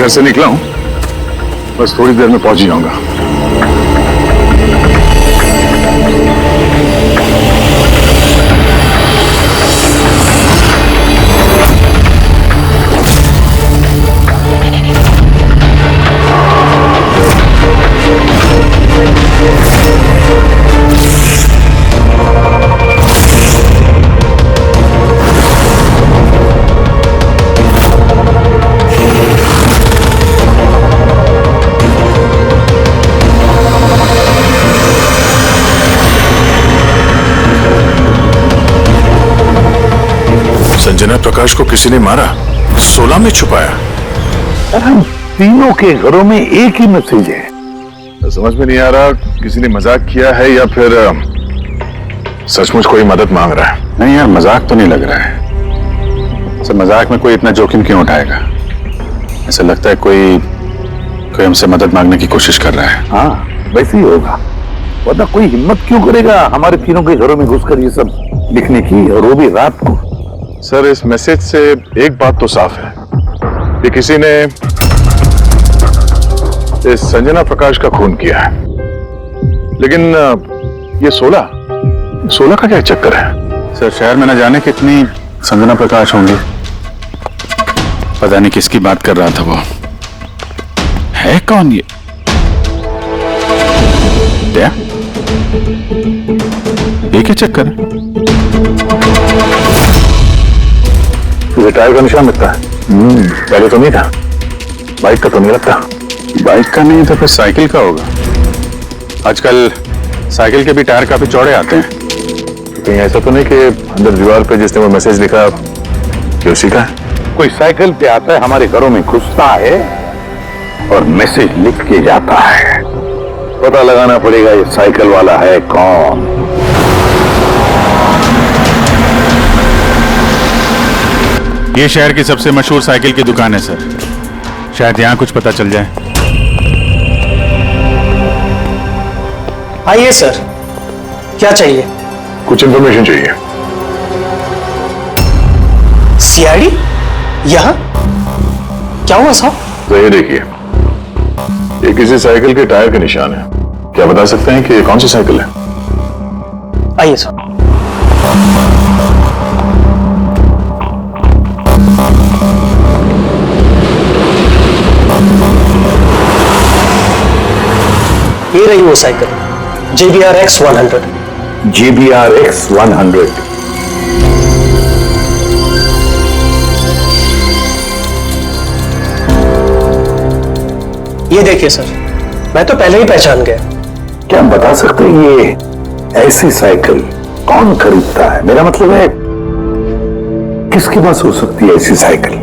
से निकला हूं, बस थोड़ी देर में पहुंच ही जाऊंगा। संजना प्रकाश को किसी ने मारा, 16 में छुपाया। हम तीनों के घरों में एक ही मैसेज है। समझ में नहीं आ रहा किसी ने मजाक किया है या फिर सचमुच कोई मदद मांग रहा है। नहीं यार, मजाक तो नहीं लग रहा है। सब मजाक में कोई इतना जोखिम क्यों उठाएगा? ऐसा लगता है कोई हमसे मदद मांगने की कोशिश कर रहा है। हाँ, वैसे ही होगा, वरना कोई हिम्मत क्यों करेगा हमारे तीनों के घरों में घुसकर ये सब लिखने की, और वो भी रात को। सर, इस मैसेज से एक बात तो साफ है कि किसी ने इस संजना प्रकाश का खून किया है, लेकिन ये 16 का क्या चक्कर है? सर, शहर में न जाने कितनी संजना प्रकाश होंगे, पता नहीं किसकी बात कर रहा था वो। है कौन ये? क्या ये क्या चक्कर है? तुझे टायर का निशान लगता है? पहले तो नहीं था। बाइक का तो नहीं लगता। बाइक का नहीं तो फिर साइकिल का होगा। आजकल साइकिल के भी टायर काफी चौड़े आते हैं। कहीं ऐसा तो नहीं कि अंदर दीवार पे जिसने वो मैसेज लिखा कि उसी का है? कोई साइकिल पे आता है, हमारे घरों में घुसता है और मैसेज लिख के जाता है। पता लगाना पड़ेगा ये साइकिल वाला है कौन। ये शहर की सबसे मशहूर साइकिल की दुकान है सर, शायद यहाँ कुछ पता चल जाए। आइए सर, क्या चाहिए? कुछ इंफॉर्मेशन चाहिए। सीआईडी यहाँ? क्या हुआ साहब? तो ये देखिए, ये किसी साइकिल के टायर के निशान है। क्या बता सकते हैं कि ये कौन सी साइकिल है? आइए सर। ये रही वो cycle, JBR X100। JBR X100। ये देखिए सर, मैं तो पहले ही पहचान गया। क्या हम बता सकते हैं ये ऐसी साइकिल कौन खरीदता है? मेरा मतलब है किसके पास हो सकती है ऐसी साइकिल?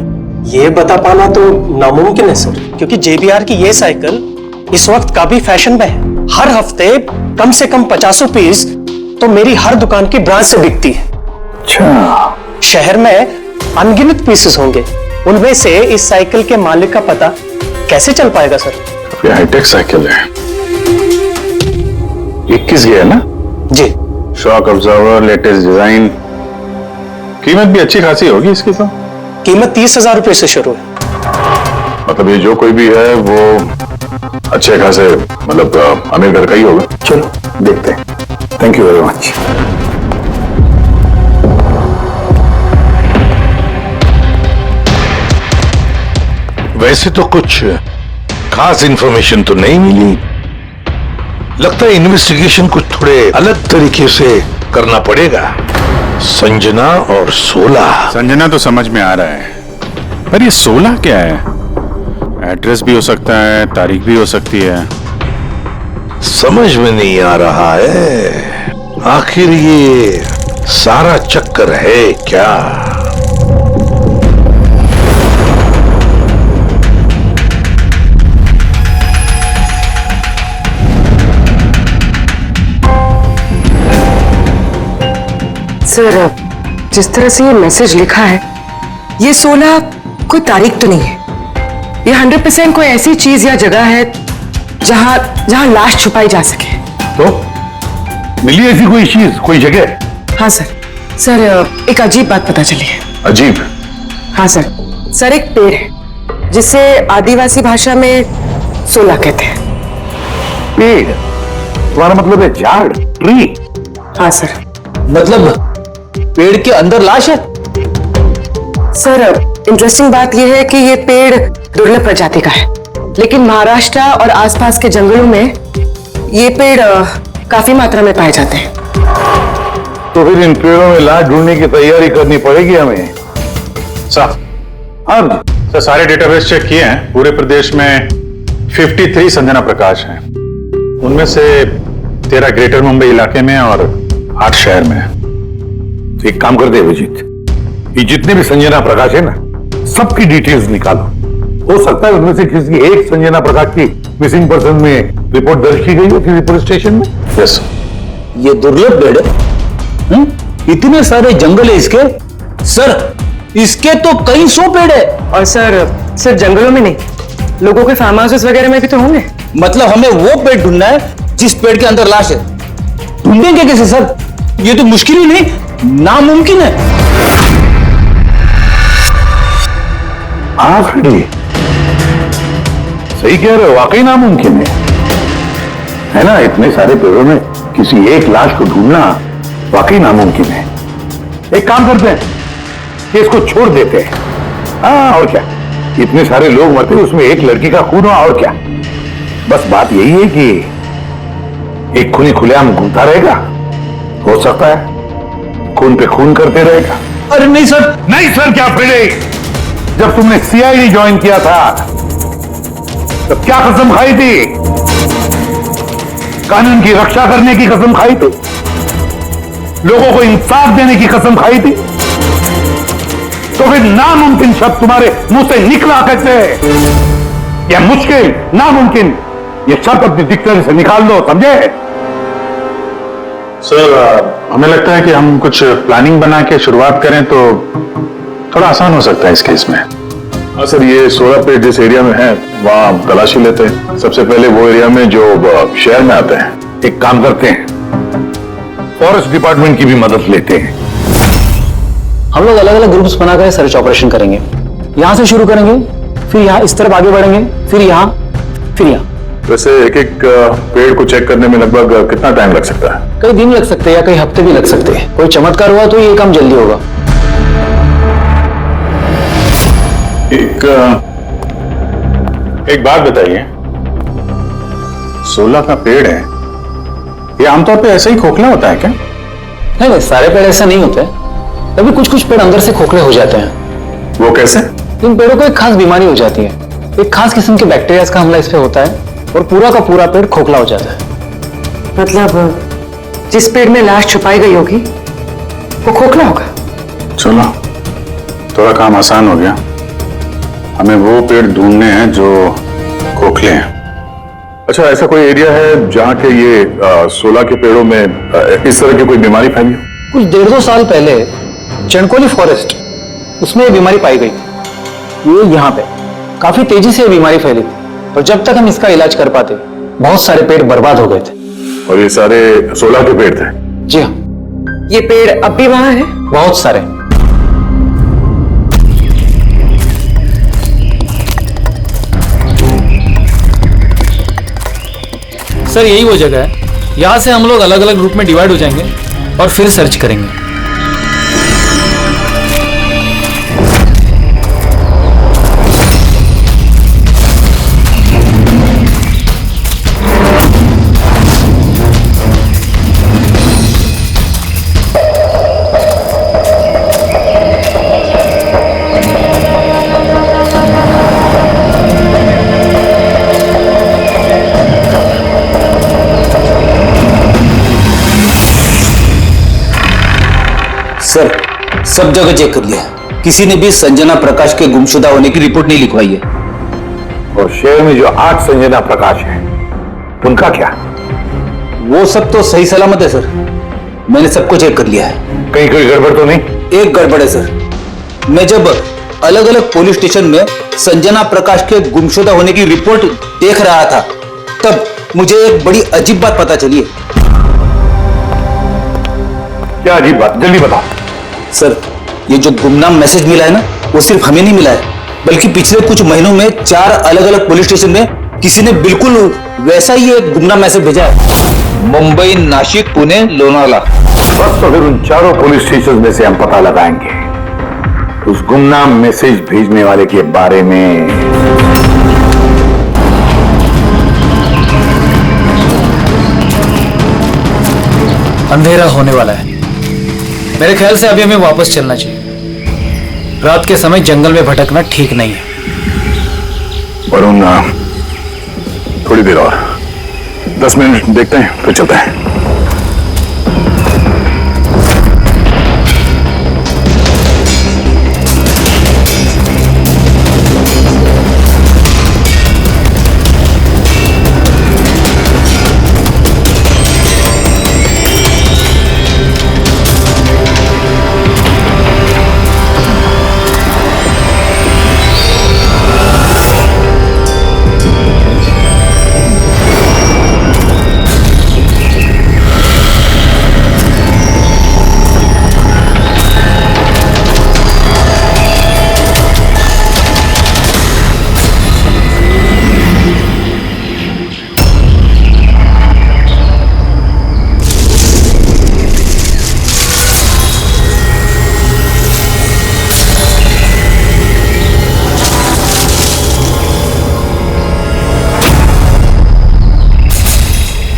ये बता पाना तो नामुमकिन है सर, क्योंकि JBR की ये साइकिल इस वक्त काफी फैशन में है। हर हफ्ते कम से कम 50 पीस तो मेरी हर दुकान की ब्रांच से बिकती है। अच्छा, शहर में अनगिनत पीसेस होंगे, उनमें से इस साइकिल के मालिक का पता कैसे चल पाएगा सर? ये हाईटेक साइकिल है। 21 गियर ना? जी। शॉक ऑब्जर्वर, लेटेस्ट डिजाइन, कीमत भी अच्छी खासी होगी इसकी तो। कीमत 30,000 रुपए से शुरू है। मतलब ये जो कोई भी है वो अच्छे खासे, मतलब अमीर घर का ही होगा। चलो देखते हैं। Thank you very much. वैसे तो कुछ खास इंफॉर्मेशन तो नहीं मिली। लगता है इन्वेस्टिगेशन कुछ थोड़े अलग तरीके से करना पड़ेगा। संजना और 16। संजना तो समझ में आ रहा है, पर ये 16 क्या है? एड्रेस भी हो सकता है, तारीख भी हो सकती है। समझ में नहीं आ रहा है आखिर ये सारा चक्कर है क्या? सर, जिस तरह से ये मैसेज लिखा है, ये 16 कोई तारीख तो नहीं है। ये 100% कोई ऐसी चीज या जगह है जहां लाश छुपाई जा सके। तो मिली ऐसी कोई चीज, कोई जगह? हाँ सर, एक अजीब बात पता चली है। अजीब? हाँ सर, एक पेड़ है जिसे आदिवासी भाषा में सोला कहते हैं। पेड़? तुम्हारा मतलब है झाड़, ट्री? हाँ सर। मतलब पेड़ के अंदर लाश है? सर इंटरेस्टिंग बात यह है कि ये पेड़ दुर्लभ प्रजाति का है, लेकिन महाराष्ट्र और आसपास के जंगलों में ये पेड़ काफी मात्रा में पाए जाते हैं। तो फिर इन पेड़ों में लाश ढूंढने की तैयारी करनी पड़ेगी हमें। साहब, हाँ सर सारे डेटाबेस चेक किए हैं। पूरे प्रदेश में 53 संजना प्रकाश हैं। उनमें से 13 ग्रेटर मुंबई इलाके में और 8 शहर में है। तो एक काम करते हैं विजित, ये जितने भी संजना प्रकाश है ना, सबकी डिटेल्स निकालो। हो सकता है उनमें से किसी एक संजना प्रकाश की मिसिंग पर्सन में रिपोर्ट दर्ज की गई हो किसी पुलिस स्टेशन में। यस। ये दुर्लभ पेड़ है? इतने सारे जंगल है इसके। सर इसके तो कई 100 पेड़ है। और सर सिर्फ जंगलों में नहीं, लोगों के फार्म हाउसेस वगैरह में भी तो होंगे। मतलब हमें वो पेड़ ढूंढना है जिस पेड़ के अंदर लाश है। ढूंढेंगे कैसे सर? ये तो मुश्किल ही नहीं, नामुमकिन है। हाँ फ्रेडी, सही कह रहे हो, वाकई नामुमकिन है ना? इतने सारे पेड़ों में किसी एक लाश को ढूंढना वाकई नामुमकिन है। एक काम करते हैं कि इसको छोड़ देते हैं। हाँ और क्या, इतने सारे लोग मरते उसमें एक लड़की का खून हुआ, और क्या। बस बात यही है कि एक खूनी खुलेआम घूमता रहेगा, हो सकता है खून पे खून करते रहेगा। अरे नहीं सर। नहीं सर क्या फ्रेडी, जब तुमने सीआईडी ज्वाइन किया था तब क्या कसम खाई थी? कानून की रक्षा करने की कसम खाई थी, लोगों को इंसाफ देने की कसम खाई थी। तो फिर नामुमकिन शब्द तुम्हारे मुंह से निकला कैसे? या मुश्किल, नामुमकिन, ये शब्द अपनी डिक्शनरी से निकाल दो, समझे? सर हमें लगता है कि हम कुछ प्लानिंग बना के शुरुआत करें तो थोड़ा आसान हो सकता है इस केस में। हाँ सर, ये 16 पेड़ जिस एरिया में है वहां तलाशी लेते हैं। सबसे पहले वो एरिया में जो शहर में आते हैं। एक काम करते हैं, फॉरेस्ट डिपार्टमेंट की भी मदद लेते हैं। हम लोग अलग अलग ग्रुप्स बनाकर सर्च ऑपरेशन करेंगे। यहां से शुरू करेंगे, फिर यहां इस तरफ आगे बढ़ेंगे, फिर यहां, फिर यहां। वैसे एक एक पेड़ को चेक करने में लगभग कितना टाइम लग सकता है? कई दिन लग सकते हैं या कई हफ्ते भी लग सकते हैं। कोई चमत्कार हुआ तो ये काम जल्दी होगा। एक बात बताइए, 16 का पेड़ है, ये आमतौर पे ऐसे ही खोखला होता है क्या? नहीं, सारे पेड़ ऐसे नहीं होते। तभी कुछ कुछ पेड़ अंदर से खोखले हो जाते हैं। वो कैसे? इन पेड़ों को एक खास बीमारी हो जाती है। एक खास किस्म के बैक्टीरिया का हमला इस पे होता है और पूरा का पूरा पेड़ खोखला हो जाता है। मतलब जिस पेड़ में लाश छुपाई गई होगी वो खोखला होगा। चलो थोड़ा काम आसान हो गया। हमें वो पेड़ ढूंढने हैं जो खोखले हैं। अच्छा, ऐसा कोई एरिया है जहाँ के ये 16 के पेड़ों में इस तरह की कोई बीमारी फैली हो? कुछ 1.5 साल पहले चणकोली फॉरेस्ट, उसमें ये बीमारी पाई गई। ये यहाँ पे काफी तेजी से ये बीमारी फैली थी और जब तक हम इसका इलाज कर पाते बहुत सारे पेड़ बर्बाद हो गए थे। और ये सारे 16 के पेड़ थे? जी हाँ। ये पेड़ अब भी वहां है? बहुत सारे। सर यही वो जगह है। यहां से हम लोग अलग अलग ग्रुप में डिवाइड हो जाएंगे और फिर सर्च करेंगे। सर सब जगह चेक कर लिया, किसी ने भी संजना प्रकाश के गुमशुदा होने की रिपोर्ट नहीं लिखवाई है। और शहर में जो 8 संजना प्रकाश है उनका क्या? वो सब तो सही सलामत है सर, मैंने सबको चेक कर लिया है। कहीं कोई गड़बड़ तो नहीं? एक गड़बड़ है सर। मैं जब अलग अलग पुलिस स्टेशन में संजना प्रकाश के गुमशुदा होने की रिपोर्ट देख रहा था तब मुझे एक बड़ी अजीब बात पता चली है। क्या अजीब बात? जल्दी बताओ। सर ये जो गुमनाम मैसेज मिला है ना, वो सिर्फ हमें नहीं मिला है, बल्कि पिछले कुछ महीनों में 4 अलग अलग पुलिस स्टेशन में किसी ने बिल्कुल वैसा ही एक गुमनाम मैसेज भेजा है। मुंबई, नासिक, पुणे, लोनावाला। बस तो फिर उन चारों पुलिस स्टेशन में से हम पता लगाएंगे उस गुमनाम मैसेज भेजने वाले के बारे में। अंधेरा होने वाला है। मेरे ख्याल से अभी हमें वापस चलना चाहिए। रात के समय जंगल में भटकना ठीक नहीं है। वरुण, थोड़ी देर और 10 मिनट देखते हैं, फिर चलते हैं।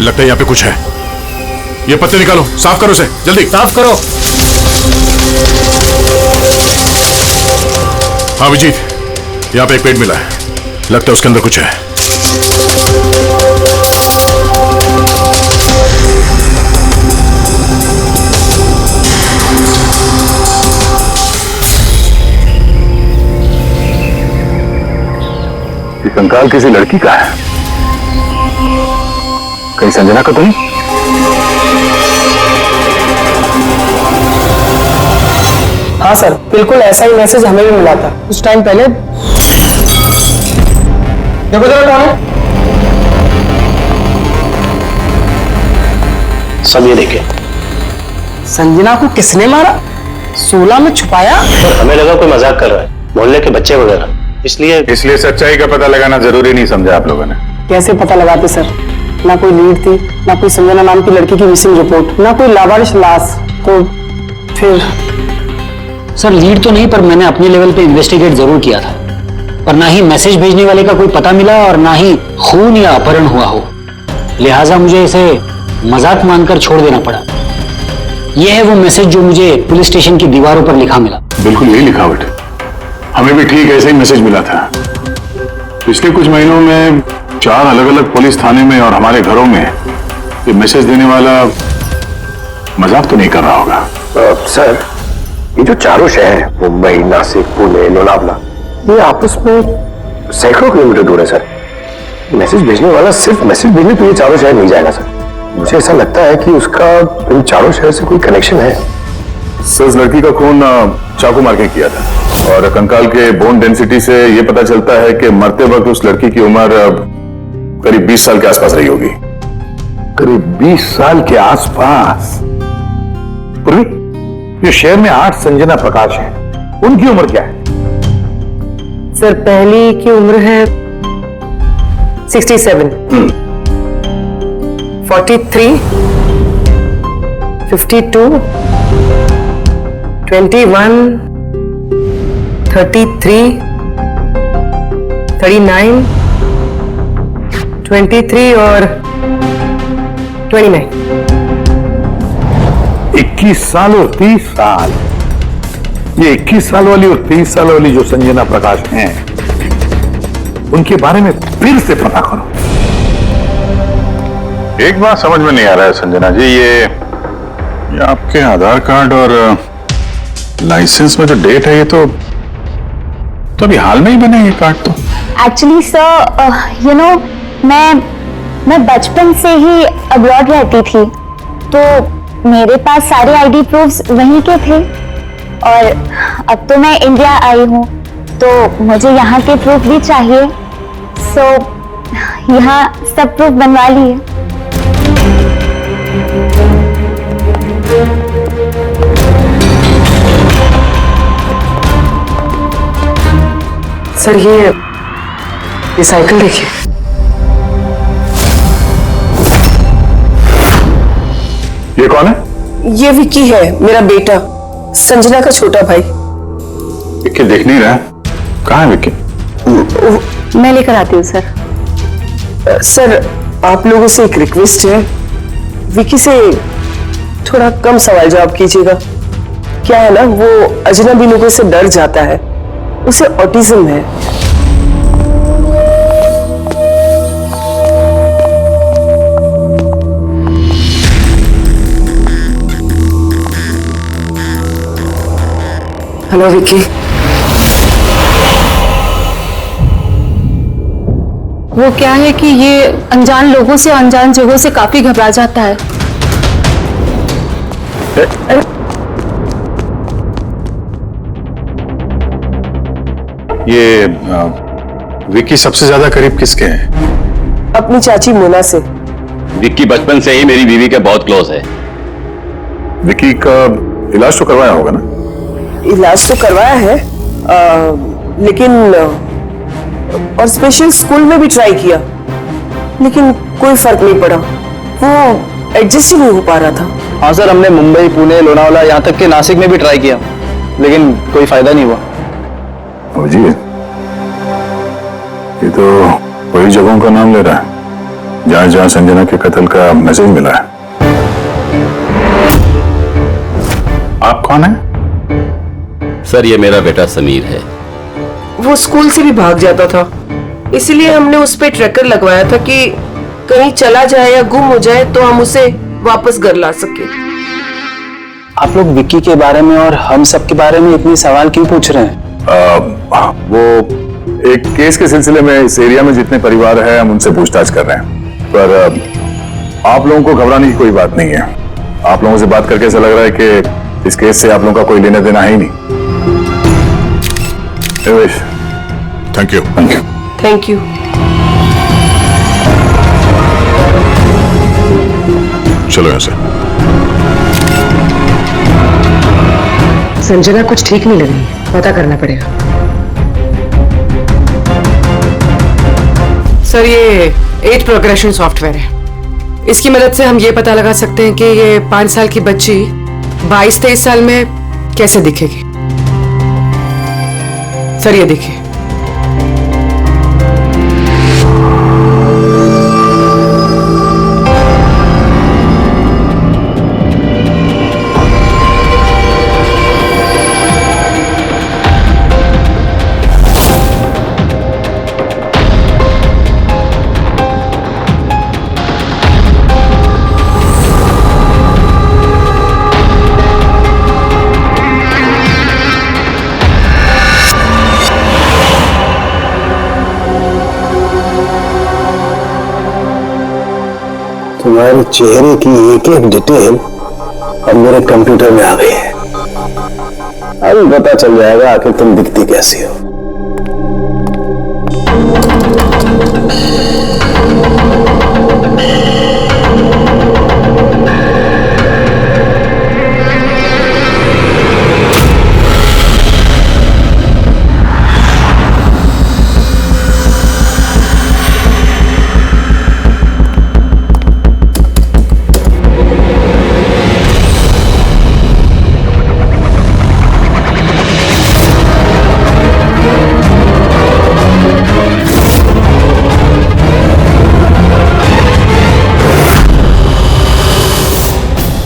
लगता है यहाँ पे कुछ है। ये पत्ते निकालो, साफ करो इसे, जल्दी साफ करो। हाँ विजीत, यहाँ पे एक पेड़ मिला है, लगता है उसके अंदर कुछ है। ये कंकाल किसी लड़की का है, कहीं संजना का तो नहीं? हाँ सर, बिल्कुल ऐसा ही मैसेज हमें भी मिला था कुछ टाइम पहले। देखो जरा कौन है। सब ये देखे। संजना को किसने मारा? 16 में छुपाया? हमें लगा कोई मजाक कर रहा है, मोहल्ले के बच्चे वगैरह, इसलिए सच्चाई का पता लगाना जरूरी नहीं समझा आप लोगों ने? कैसे पता लगाते सर? ना कोई लीड थी, ना कोई संजना नाम की लड़की की मिसिंग रिपोर्ट, ना कोई लावारिश लाश। तो फिर सर लीड तो नहीं, पर मैंने अपने लेवल पे इन्वेस्टिगेट जरूर किया था, पर ना ही मैसेज भेजने वाले का कोई पता मिला और ना ही खून या अपहरण हुआ हो। लिहाजा मुझे इसे मजाक मानकर छोड़ देना पड़ा। यह है वो मैसेज जो मुझे पुलिस स्टेशन की दीवारों पर लिखा मिला। बिल्कुल यही लिखावट, हमें भी ठीक ऐसे ही मैसेज मिला था। पिछले कुछ महीनों में 4 अलग अलग पुलिस थाने में और हमारे घरों में ये मैसेज देने वाला मजाक तो नहीं कर रहा होगा? सर, ये जो चारों शहर मुंबई, नासिक, पुणे, लोनावला, ये आपस में सैकड़ों किलोमीटर दूर है सर। मैसेज भेजने वाला सिर्फ मैसेज भेजने तो ये चारों शहर नहीं जाएगा सर। मुझे ऐसा लगता है कि उसका इन चारों शहर से कोई कनेक्शन है। सर, उस लड़की का खून चाकू मार के किया था और कंकाल के बोन डेंसिटी से यह पता चलता है कि मरते वक्त उस लड़की की उम्र करीब 20 साल के आसपास रही होगी। करीब 20 साल के आसपास। पूर्वी, ये शहर में 8 संजना प्रकाश है, उनकी उम्र क्या है? सर पहली की उम्र है 67, 43, 52, 21, 33, 39, 23 और 29। 21 साल और 30 साल। ये 21 साल वाली और 30 साल वाली जो संजना प्रकाश हैं, उनके बारे में फिर से पता करो। एक बात समझ में नहीं आ रहा है संजना जी, ये आपके आधार कार्ड और लाइसेंस में जो डेट है ये तो अभी हाल में ही बने ये कार्ड तो। एक्चुअली सर यू नो मैं बचपन से ही अब्रॉड रहती थी, तो मेरे पास सारे आईडी प्रूफ्स वहीं के थे और अब तो मैं इंडिया आई हूँ तो मुझे यहाँ के प्रूफ भी चाहिए। सो यहाँ सब प्रूफ बनवा लिए। सर ये साइकिल देखिए। ये कौन है? ये विक्की है, मेरा बेटा, संजना का छोटा भाई। विक्की देख नहीं रहा। कहाँ है विक्की? मैं लेकर आती हूँ सर। सर आप लोगों से एक रिक्वेस्ट है, विक्की से थोड़ा कम सवाल जवाब कीजिएगा। क्या है ना, वो अजनबी लोगों से डर जाता है, उसे ऑटिज्म है। हेलो विक्की। वो क्या है कि ये अनजान लोगों से, अनजान जगहों से काफी घबरा जाता है। ये विक्की सबसे ज्यादा करीब किसके हैं? अपनी चाची मोना से। विक्की बचपन से ही मेरी बीवी के बहुत क्लोज है। विकी का इलाज तो करवाया होगा ना? इलाज तो करवाया है, लेकिन और स्पेशल स्कूल में भी ट्राई किया, लेकिन कोई फर्क नहीं पड़ा। वो एडजस्ट ही नहीं हो पा रहा था। हाँ सर, हमने मुंबई, पुणे, लोनावाला, यहाँ तक के नासिक में भी ट्राई किया, लेकिन कोई फायदा नहीं हुआ। जी, ये तो वही जगहों का नाम ले रहा है जहां जहां संजना के कत्ल का मैसेज मिला है। आप कौन है? सर ये मेरा बेटा समीर है। वो स्कूल से भी भाग जाता था, इसलिए हमने उस पे ट्रैकर लगवाया था कि कहीं चला जाए या गुम हो जाए तो हम उसे वापस घर ला सके। आप लोग विक्की के बारे में और हम सब के बारे में इतने सवाल क्यों पूछ रहे हैं? वो एक केस के सिलसिले में इस एरिया में जितने परिवार हैं हम उनसे पूछताछ कर रहे हैं, पर आप लोगों को घबराने की कोई बात नहीं है। आप लोगों से बात करके ऐसा लग रहा है कि इस केस से आप लोगों का कोई लेना देना है ही नहीं। Thank you. Thank you. चलो यहाँ से। संजना कुछ ठीक नहीं लग रही, पता करना पड़ेगा। सर ये एज प्रोग्रेशन सॉफ्टवेयर है, इसकी मदद से हम ये पता लगा सकते हैं कि ये 5 साल की बच्ची 22-23 साल में कैसे दिखेगी। सर ये देखिए। तुम्हारे चेहरे की एक एक डिटेल अब मेरे कंप्यूटर में आ गई है। अब पता चल जाएगा आखिर तुम दिखती कैसी हो।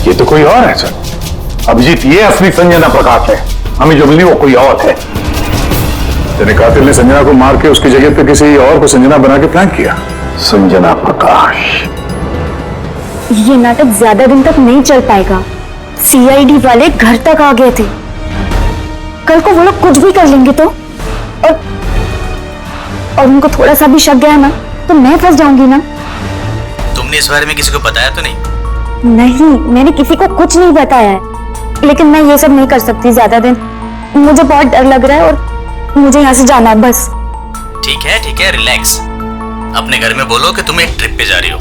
ये तो कोई और है सर। अभिजीत, ये असली संजना प्रकाश है, हमें जो मिली वो कोई और है। तेरे कातिल ने संजना को मार के उसकी जगह पे किसी और को संजना बना के प्लान किया। संजना प्रकाश। ये नाटक ज्यादा दिन तक नहीं चल पाएगा। सीआईडी वाले घर तक आ गए थे। कल को वो लोग कुछ भी कर लेंगे तो, और उनको थोड़ा सा भी शक गया ना तो मैं फंस जाऊंगी ना। तुमने इस बारे में किसी को बताया तो नहीं? नहीं, मैंने किसी को कुछ नहीं बताया है, लेकिन मैं ये सब नहीं कर सकती ज्यादा दिन। मुझे बहुत डर लग रहा है और मुझे यहाँ से जाना है बस। ठीक है, रिलैक्स। अपने घर में बोलो कि तुम एक ट्रिप पे जा रही हो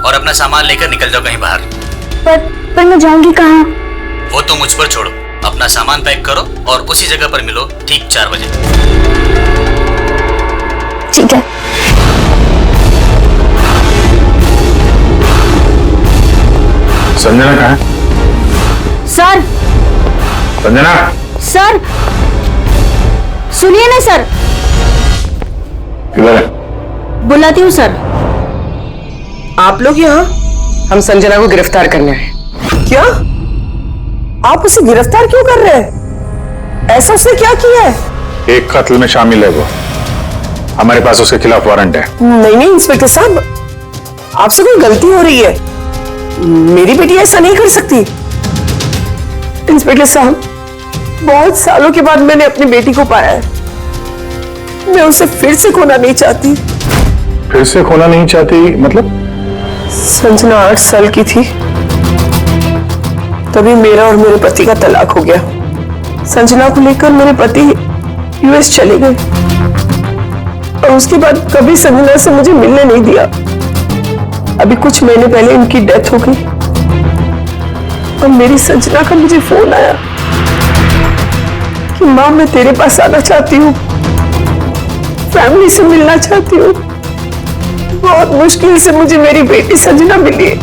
और अपना सामान लेकर निकल जाओ कहीं बाहर। पर मैं जाऊंगी कहाँ? वो तो मुझ पर छोड़ो। अपना सामान पैक करो और उसी जगह पर मिलो ठीक 4 बजे। ठीक है। संजना कहाँ है? सर संजना, सर सुनिए ना सर। किधर है? बुलाती हूँ सर। आप लोग यहाँ? हम संजना को गिरफ्तार करने आए। क्या? आप उसे गिरफ्तार क्यों कर रहे हैं? ऐसा उसने क्या किया है? एक कत्ल में शामिल है वो। हमारे पास उसके खिलाफ वारंट है। नहीं इंस्पेक्टर साहब, आपसे कोई गलती हो रही है। मेरी बेटी ऐसा नहीं कर सकती। इंस्पेक्टर साहब, बहुत सालों के बाद मैंने अपनी बेटी को पाया है। मैं उसे फिर से खोना नहीं चाहती। फिर से खोना नहीं चाहती मतलब? संजना 8 साल की थी, तभी मेरा और मेरे पति का तलाक हो गया। संजना को लेकर मेरे पति यूएस चले गए और उसके बाद कभी संजना से मुझे मिलने नहीं दिया। अभी कुछ महीने पहले इनकी डेथ हो गई और मेरी संजना का मुझे फोन आया कि माँ, मैं तेरे पास आना चाहती हूँ, फैमिली से मिलना चाहती हूँ। बहुत मुश्किल से मुझे मेरी बेटी संजना मिली है।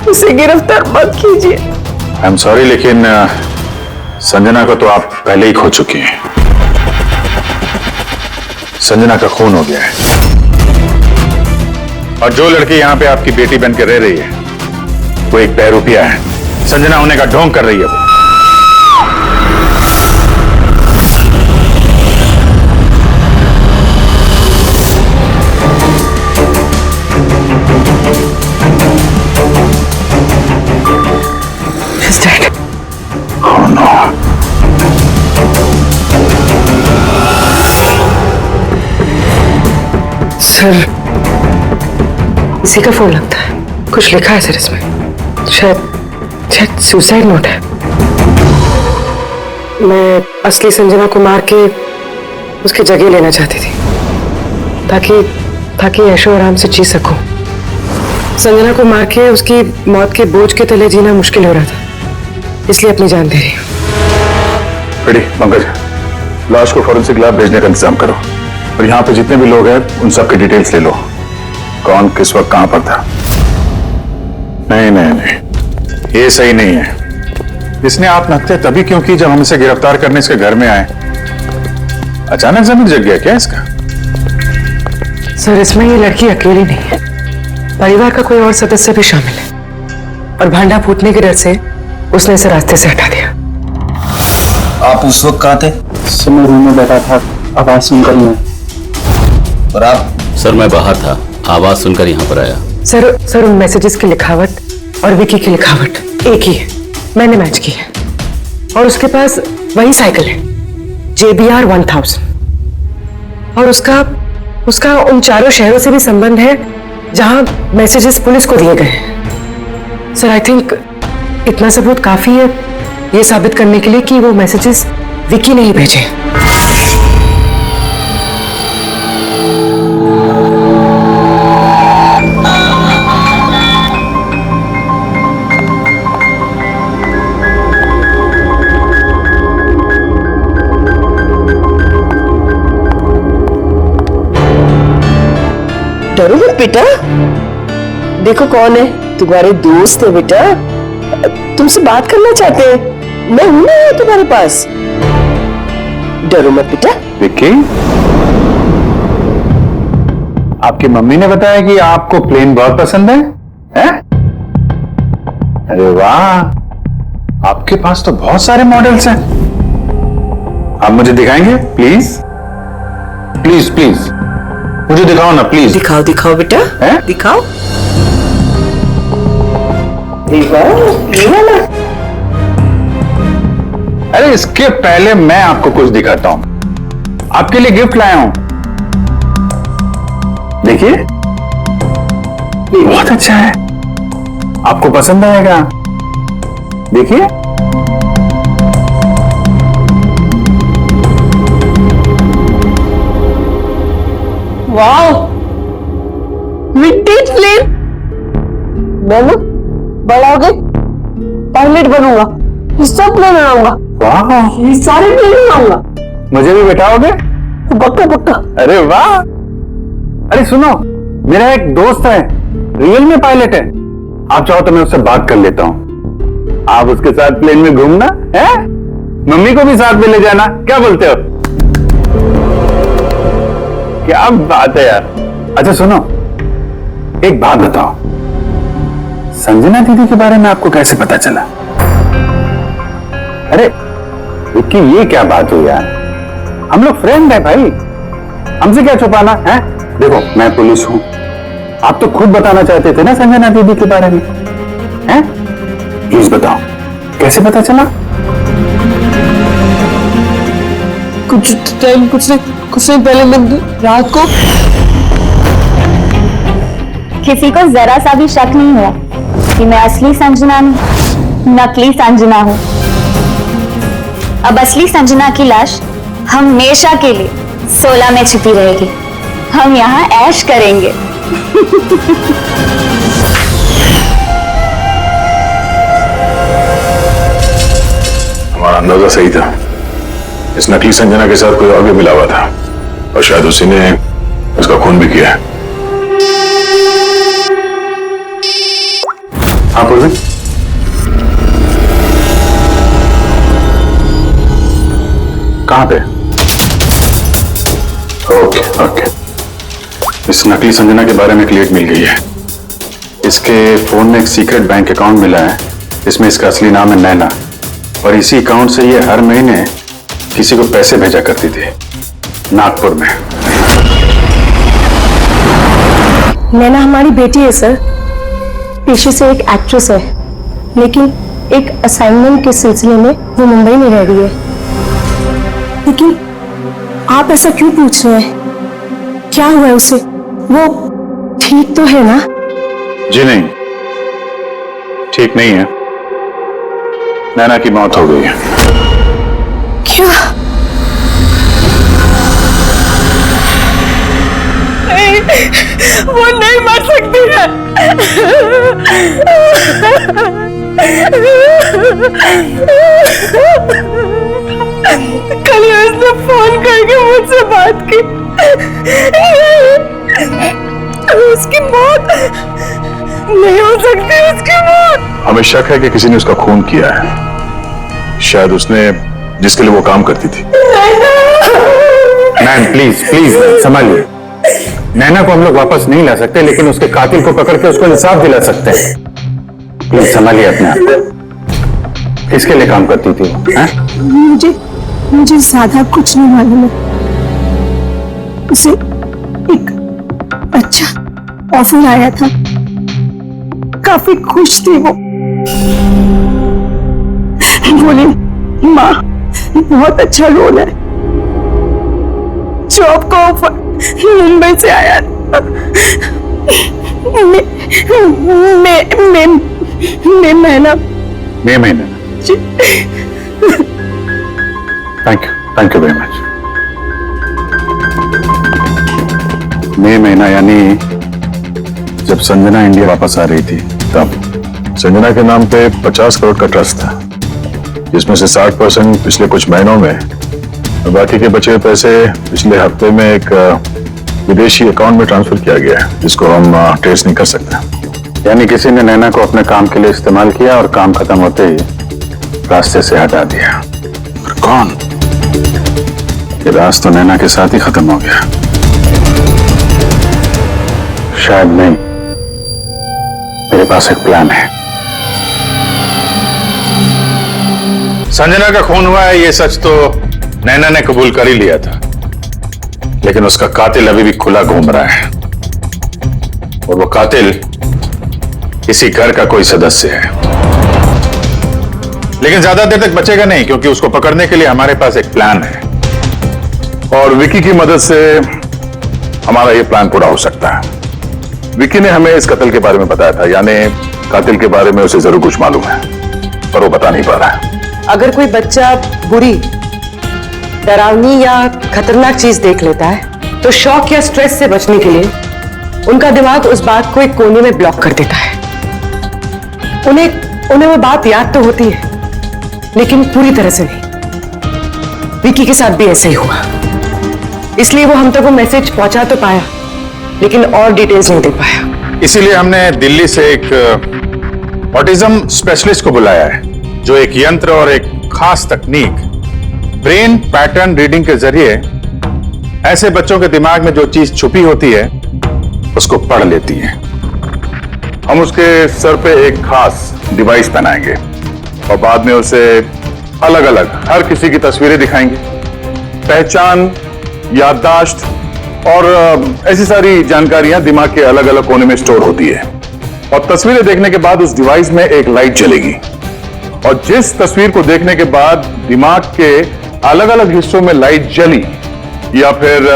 उसे गिरफ्तार मत कीजिए। आई एम सॉरी, लेकिन संजना को तो आप पहले ही खो चुकी हैं। संजना का खून हो गया है और जो लड़की यहां पे आपकी बेटी बन के रह रही है वो एक बहरूपिया है। संजना होने का ढोंग कर रही है वो। Oh no. सर, इसी का फोन लगता है। कुछ लिखा है सर इसमें। शायद सुसाइड नोट है। मैं असली संजना को मार के उसकी जगह लेना चाहती थी ताकि ऐशो आराम से जी सकूं। संजना को मार के उसकी मौत के बोझ के तले जीना मुश्किल हो रहा था, इसलिए अपनी जान दे रही हूँ। रेडी पंकज, लाश को फॉरेंसिक लैब भेजने का इंतजाम करो और यहाँ पे जितने भी लोग हैं उन सबके डिटेल्स ले लो। कौन किस वक्त कहां पर था। नहीं, ये सही नहीं है। इसने आत्महत्या तभी क्यों की जब हम इसे गिरफ्तार करने इसके घर में आए। अचानक जमीन जग गया क्या इसका? सर, इसमें ये लड़की अकेली नहीं है, परिवार का कोई और सदस्य भी शामिल है और भांडा फूटने के डर से उसने इसे रास्ते से हटा दिया। आप उस वक्त कहाँ थे? सर, मैं रूम में बैठा था, आवाज सुनकर मैं। और आप? सर मैं बाहर था, आवाज सुनकर यहाँ पर आया। सर उन मैसेजेस की लिखावट और विकी की लिखावट एक ही है, मैंने मैच की है। और उसके पास वही साइकिल है, JBR 1000, और उसका उन चारों शहरों से भी संबंध है जहां मैसेजेस पुलिस को दिए गए हैं। सर, आई थिंक इतना सबूत काफी है ये साबित करने के लिए कि वो मैसेजेस विकी ने ही भेजे हैं। डरो मत बेटा, देखो कौन है, तुम्हारे दोस्त है बेटा, तुमसे बात करना चाहते हैं। मैं हूं ना तुम्हारे पास, डरो मत बेटा। विक्की, आपकी मम्मी ने बताया कि आपको प्लेन बहुत पसंद है, हैं? अरे वाह, आपके पास तो बहुत सारे मॉडल्स हैं। आप मुझे दिखाएंगे प्लीज? प्लीज मुझे दिखाओ ना प्लीज। दिखाओ बेटा, दिखाओ। ये वाला। अरे इसके पहले मैं आपको कुछ दिखाता हूं। आपके लिए गिफ्ट लाया हूं, देखिए, बहुत अच्छा है, आपको पसंद आएगा। देखिए, वाह, विंटेज प्लेन। मैं ना बड़ा हो गए पायलट बनूंगा, सब प्लेन बनाऊंगा। वाह, ये सारे प्लेन बनाऊंगा। मुझे भी बैठाओगे? पक्का पक्का। अरे वाह। अरे सुनो, मेरा एक दोस्त है, रियल में पायलट है। आप चाहो तो मैं उससे बात कर लेता हूँ। आप उसके साथ प्लेन में घूमना है, मम्मी को भी साथ में ले जाना, क्या बोलते हो? क्या बात है यार। अच्छा सुनो, एक बात बताओ, संजना दीदी के बारे में आपको कैसे पता चला? अरे विक्की, ये क्या बात हुई यार? हम लोग फ्रेंड है भाई, हमसे क्या छुपाना है? देखो मैं पुलिस हूं, आप तो खुद बताना चाहते थे ना संजना दीदी के बारे में, हैं? प्लीज बताओ, कैसे पता चला? कुछ नहीं पहले मैं रात को। किसी को जरा सा भी शक नहीं हुआ कि मैं असली संजना नहीं, नकली संजना हूं। अब असली संजना की लाश हमेशा के लिए 16 में छिपी रहेगी। हम यहाँ ऐश करेंगे। हमारा अंदाजा सही था, इस नकली संजना के साथ कोई और भी मिला हुआ था और शायद उसी ने उसका खून भी किया है। हाँ बोलिए। कहां पे? ओके ओके, इस नकली संजना के बारे में एक लीड मिल गई है। इसके फोन में एक सीक्रेट बैंक अकाउंट मिला है, इसमें इसका असली नाम है नैना, और इसी अकाउंट से ये हर महीने किसी को पैसे भेजा करती थी नागपुर में। नैना हमारी बेटी है सर, पेशे से एक एक्ट्रेस है, लेकिन एक असाइनमेंट के सिलसिले में वो मुंबई में रह रही है। लेकिन आप ऐसा क्यों पूछ रहे हैं? क्या हुआ है उसे? वो ठीक तो है ना? जी नहीं, ठीक नहीं है। नैना की मौत हो गई है। क्या? वो नहीं मर सकती है। कल उसने फोन करके मुझसे बात की। उसकी मौत नहीं हो सकती, उसकी मौत। हमें शक है कि किसी ने उसका खून किया है, शायद उसने जिसके लिए वो काम करती थी। मैम प्लीज प्लीज संभालिए। नैना को हम लोग वापस नहीं ला सकते, लेकिन उसके कातिल को पकड़ के उसको इंसाफ दिला सकते हैं। प्लीज संभालिए अपने आप को। किसके लिए काम करती थी वो? मुझे ज्यादा कुछ नहीं मालूम है। उसे एक अच्छा ऑफर आया था, काफी खुश थी वो। बोली माँ बहुत अच्छा रोल है। जॉब का ऑफर मुंबई से आया था। मई महीना। Thank you very much. मई महीना यानी जब संजना इंडिया वापस आ रही थी, तब संजना के नाम पे 50 करोड़ का ट्रस्ट था, जिसमें से 60% पिछले कुछ महीनों में और बाकी के बचे हुए पैसे पिछले हफ्ते में एक विदेशी अकाउंट में ट्रांसफर किया गया है, जिसको हम ट्रेस नहीं कर सकते। यानी किसी ने नैना को अपने काम के लिए इस्तेमाल किया और काम खत्म होते ही रास्ते से हटा दिया। और कौन? ये राज तो नैना के साथ ही खत्म हो गया। शायद नहीं, मेरे पास एक प्लान है। संजना का खून हुआ है, ये सच तो नैना ने कबूल कर ही लिया था, लेकिन उसका कातिल अभी भी खुला घूम रहा है, और वो कातिल इसी घर का कोई सदस्य है। लेकिन ज्यादा देर तक बचेगा नहीं, क्योंकि उसको पकड़ने के लिए हमारे पास एक प्लान है, और विकी की मदद से हमारा ये प्लान पूरा हो सकता है। विकी ने हमें इस कत्ल के बारे में बताया था, यानी कातिल के बारे में उसे जरूर कुछ मालूम है, पर वो बता नहीं पा रहा है। अगर कोई बच्चा बुरी, डरावनी या खतरनाक चीज देख लेता है, तो शॉक या स्ट्रेस से बचने के लिए उनका दिमाग उस बात को एक कोने में ब्लॉक कर देता है। उन्हें वो बात याद तो होती है, लेकिन पूरी तरह से नहीं। विकी के साथ भी ऐसा ही हुआ। इसलिए वो हम तक वो मैसेज पहुंचा तो पाया, लेकिन और डिटेल्स नहीं दे पाया। इसीलिए हमने दिल्ली से एक ऑटिज्म स्पेशलिस्ट को बुलाया है, जो एक यंत्र और एक खास तकनीक ब्रेन पैटर्न रीडिंग के जरिए ऐसे बच्चों के दिमाग में जो चीज छुपी होती है उसको पढ़ लेती है। हम उसके सर पे एक खास डिवाइस पहनाएंगे और बाद में उसे अलग अलग हर किसी की तस्वीरें दिखाएंगे। पहचान, याददाश्त और ऐसी सारी जानकारियां दिमाग के अलग अलग कोने में स्टोर होती है। और तस्वीरें देखने के बाद उस डिवाइस में एक लाइट जलेगी और जिस तस्वीर को देखने के बाद दिमाग के अलग अलग हिस्सों में लाइट जली या फिर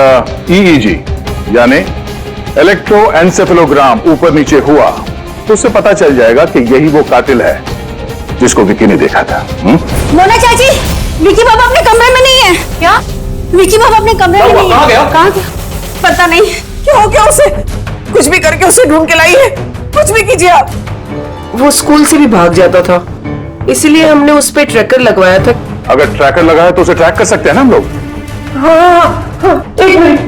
EEG यानी इलेक्ट्रोएन्सेफेलोग्राम ऊपर नीचे हुआ, तो उससे पता चल जाएगा कि यही वो कातिल है जिसको विकी ने देखा था। मोना चाची, विकी बाबा अपने कमरे में नहीं है। क्या? विकी बाबा अपने कमरे में नहीं है। कहाँ गया? पता नहीं क्या हो गया उसे। कुछ भी करके उसे ढूंढ के लाई है। कुछ भी कीजिए आप। वो स्कूल से भी भाग जाता था, इसीलिए हमने उस पे ट्रैकर लगवाया था। अगर ट्रैकर लगाया तो उसे ट्रैक कर सकते हैं ना हम लोग। हाँ, एक minute.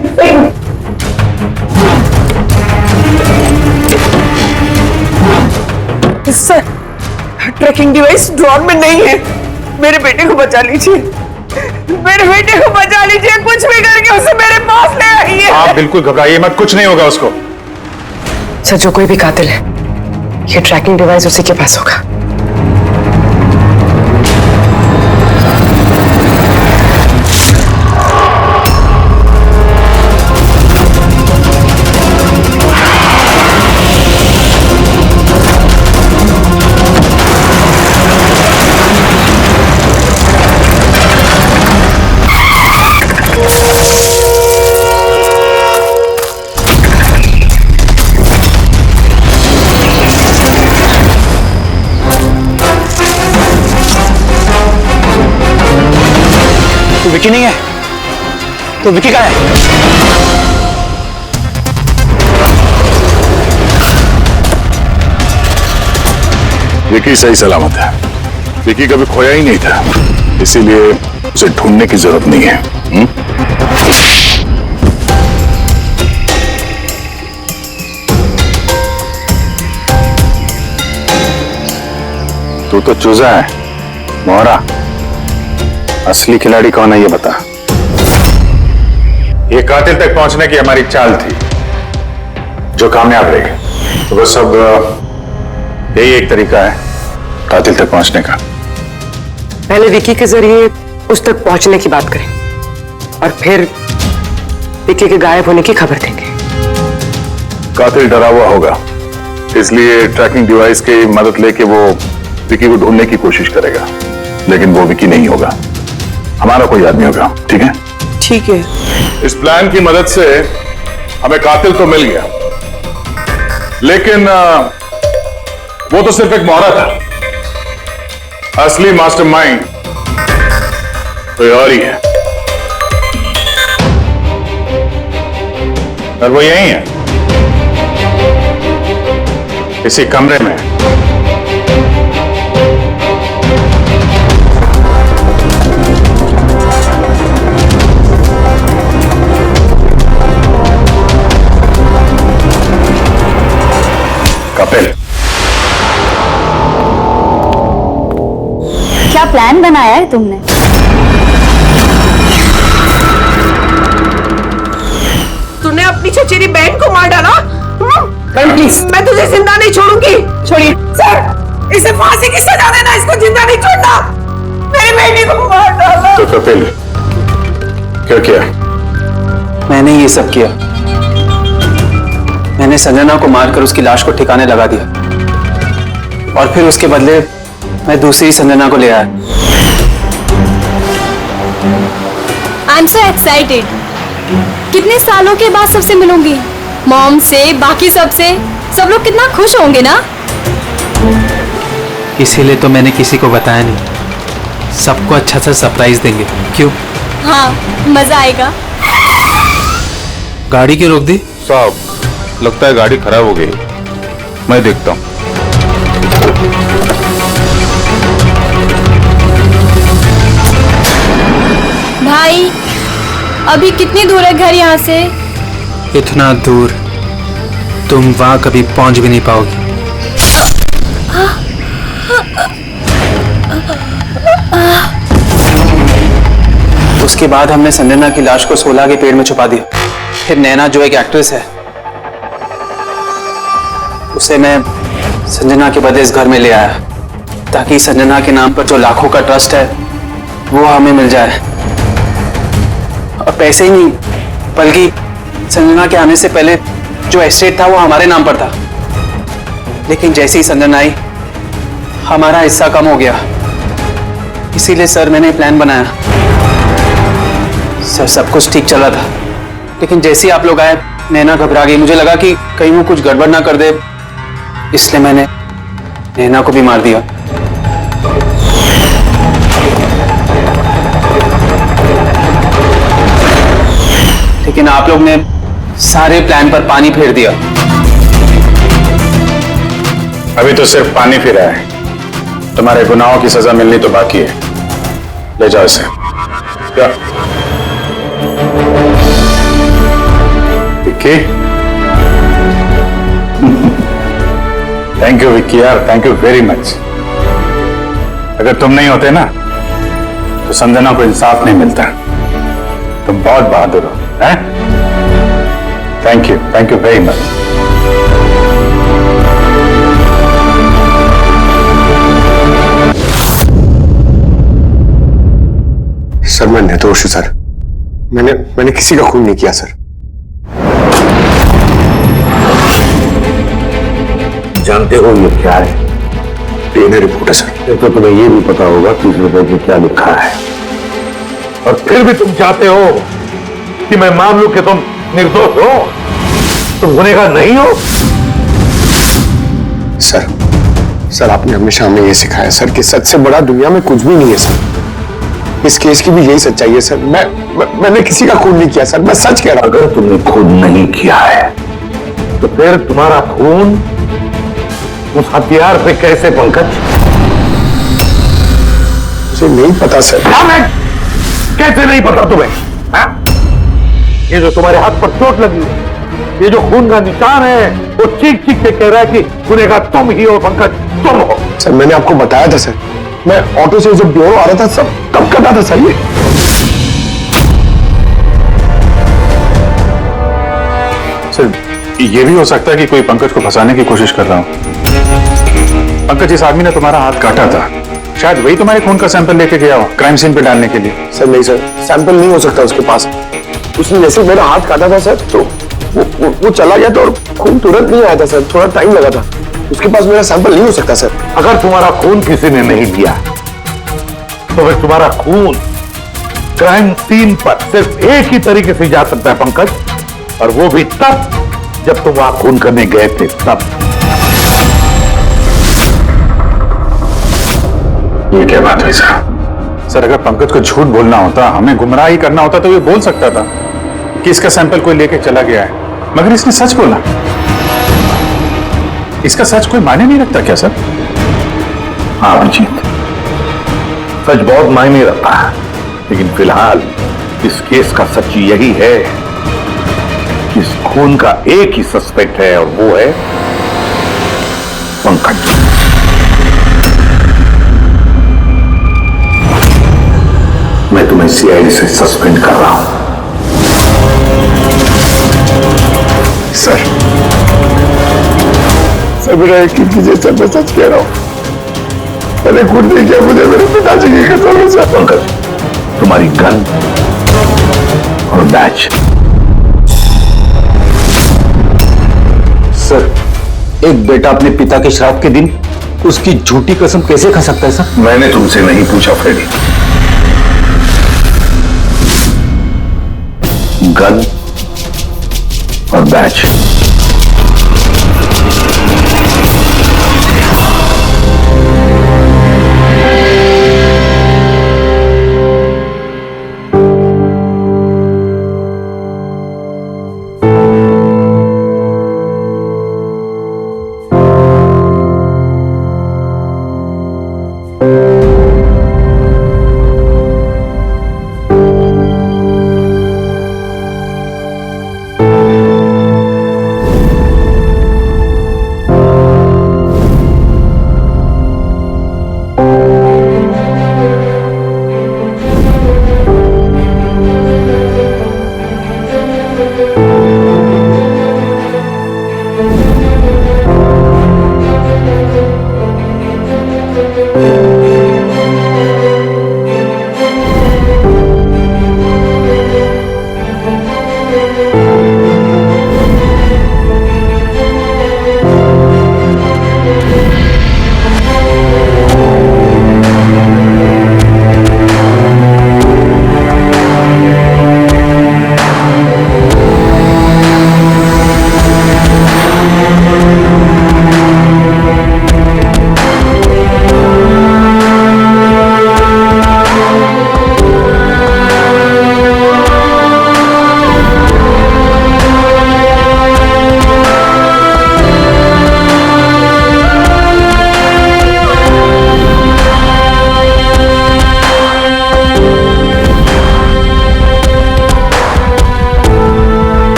Sir, tracking device drawer में नहीं है। मेरे बेटे को बचा लीजिए, मेरे बेटे को बचा लीजिए। कुछ भी करके उसे मेरे पास ले आइए। आप बिल्कुल घबराइए मत, कुछ नहीं होगा उसको। सर, जो कोई भी कातिल है, ये ट्रैकिंग डिवाइस उसी के पास होगा। विकी नहीं है तो विकी कहाँ है? विकी सही सलामत है। विकी कभी खोया ही नहीं था, इसीलिए उसे ढूंढने की जरूरत नहीं है। तू तो चूजा है मोहरा, असली खिलाड़ी कौन है ये बता। ये कातिल तक पहुंचने की हमारी चाल थी जो कामयाब रही। तो बस सब यही एक तरीका है कातिल तक पहुंचने का। पहले विकी के जरिए उस तक पहुंचने की बात करें और फिर विकी के गायब होने की खबर देंगे। कातिल डरा हुआ होगा, इसलिए ट्रैकिंग डिवाइस की मदद लेके वो विकी को ढूंढने की कोशिश करेगा, लेकिन वो विकी नहीं होगा, हमारा कोई आदमी होगा। ठीक है? ठीक है। इस प्लान की मदद से हमें कातिल तो मिल गया, लेकिन वो तो सिर्फ एक मोहरा था। असली मास्टरमाइंड कोई और ही है और वो यही है, इसी कमरे में। कपिल, क्या प्लान बनाया है तुमने? तूने अपनी चचेरी बहन को मार डाला। प्लीज, मैं तुझे जिंदा नहीं छोड़ूंगी। छोड़िए सर, इसे फांसी की सजा देना, इसको जिंदा नहीं छोड़ना। मेरी बेटी को मार डाला। तो कपिल क्या किया? मैंने ये सब किया। मैंने संजना को मारकर उसकी लाश को ठिकाने लगा दिया और फिर उसके बदले मैं दूसरी संजना को ले आया। I am so excited. कितने सालों के बाद सबसे मिलूंगी, मॉम से, बाकी सबसे। सब लोग कितना खुश होंगे ना। इसीलिए तो मैंने किसी को बताया नहीं। सबको अच्छा सा सरप्राइज देंगे। क्यों? हाँ, मजा आएगा। गाड़ी क्यों रोक दी? साहब, लगता है गाड़ी खराब हो गई, मैं देखता हूं। भाई, अभी कितनी दूर है घर यहाँ से? इतना दूर तुम वहां कभी पहुंच भी नहीं पाओगी। उसके बाद हमने संजना की लाश को 16 के पेड़ में छुपा दिया। फिर नैना जो एक एक्ट्रेस है, उसे मैं संजना के बदले इस घर में ले आया ताकि संजना के नाम पर जो लाखों का ट्रस्ट है वो हमें मिल जाए। और पैसे ही नहीं बल्कि संजना के आने से पहले जो एस्टेट था वो हमारे नाम पर था। लेकिन जैसे ही संजना आई हमारा हिस्सा कम हो गया। इसीलिए सर मैंने प्लान बनाया। सर सब कुछ ठीक चला था, लेकिन जैसे ही आप लोग आए नैना घबरा गई। मुझे लगा कि कहीं वो कुछ गड़बड़ ना कर दे, इसलिए मैंने नैना को भी मार दिया। लेकिन आप लोग ने सारे प्लान पर पानी फेर दिया। अभी तो सिर्फ पानी फिरा है, तुम्हारे गुनाहों की सजा मिलनी तो बाकी है। ले जाओ इसे। क्या विक्की? थैंक यू विक्की यार, थैंक यू वेरी मच। अगर तुम नहीं होते ना तो संजना को इंसाफ नहीं मिलता। तुम बहुत बहादुर हो, हैं? Thank you very much. Sir मैं निर्दोष हूं सर। मैंने किसी का खून नहीं किया सर। जानते हो ये क्या है? डीएनए रिपोर्ट है सर। तो तुम्हें ये भी पता होगा कि इस रिपोर्ट में क्या लिखा है। और फिर भी तुम चाहते हो कि मैं मान लूं कि तुम निर्दोष हो, तुम गुनहगार नहीं हो। सर आपने हमेशा हमें ये सिखाया सर कि सच से बड़ा दुनिया में कुछ भी नहीं है सर। इस केस की भी यही सच्चाई है सर। मैंने किसी का खून नहीं किया सर, मैं सच कह रहा हूं। अगर तुमने खून नहीं किया है तो फिर तुम्हारा खून उस हथियार से कैसे पंकज? मुझे नहीं पता सर। कैसे नहीं पता तुम्हें? हा? ये जो तुम्हारे हाथ पर चोट लगी है, ये जो खून का निशान है, वो चीख चीख के कह रहा है कि गुनहगार तुम ही हो पंकज, तुम हो। सर मैंने आपको बताया था सर, मैं ऑटो से जब ब्यूरो आ रहा था सब कब कर रहा था सर। सर ये भी हो सकता है कि कोई पंकज को फंसाने की कोशिश कर रहा हो। पंकज, इस आदमी ने तुम्हारा हाथ काटा था, शायद वही तुम्हारे खून का सैंपल लेके गया हो क्राइम सीन पे डालने के लिए। सर नहीं सर, सैंपल नहीं हो सकता उसके पास। उसने जैसे मेरा हाथ काटा था सर तो वो चला गया था और खून तुरंत नहीं आया था सर, थोड़ा टाइम लगा था। उसके पास मेरा सैंपल नहीं हो सकता सर। अगर तुम्हारा खून किसी ने नहीं दिया तो फिर तुम्हारा खून क्राइम सीन पर सिर्फ एक ही तरीके से जा सकता है पंकज, और वो भी तब जब तुम वहां खून करने गए थे तब। ये क्या बात हुई सर? अगर पंकज को झूठ बोलना होता, हमें गुमराह ही करना होता तो ये बोल सकता था कि इसका सैंपल कोई लेके चला गया है, मगर इसने सच बोला। इसका सच कोई मायने नहीं रखता क्या सर? हाँ अभिजीत, सच बहुत मायने रखता है, लेकिन फिलहाल इस केस का सच यही है कि इस खून का एक ही सस्पेक्ट है और वो है पंकज। मैं तुम्हें सीआईडी से सस्पेंड कर रहा हूं। सर मेरा एक कीजिए सर, मैं सच कह रहा हूं। मैंने खुद नहीं किया, मुझे मेरे पिताजी की कसम है सर। पंकज, तुम्हारी गन और बैच। सर एक बेटा अपने पिता के श्राप के दिन उसकी झूठी कसम कैसे खा सकता है सर? मैंने तुमसे नहीं पूछा फ्रेडी। गन और बैच।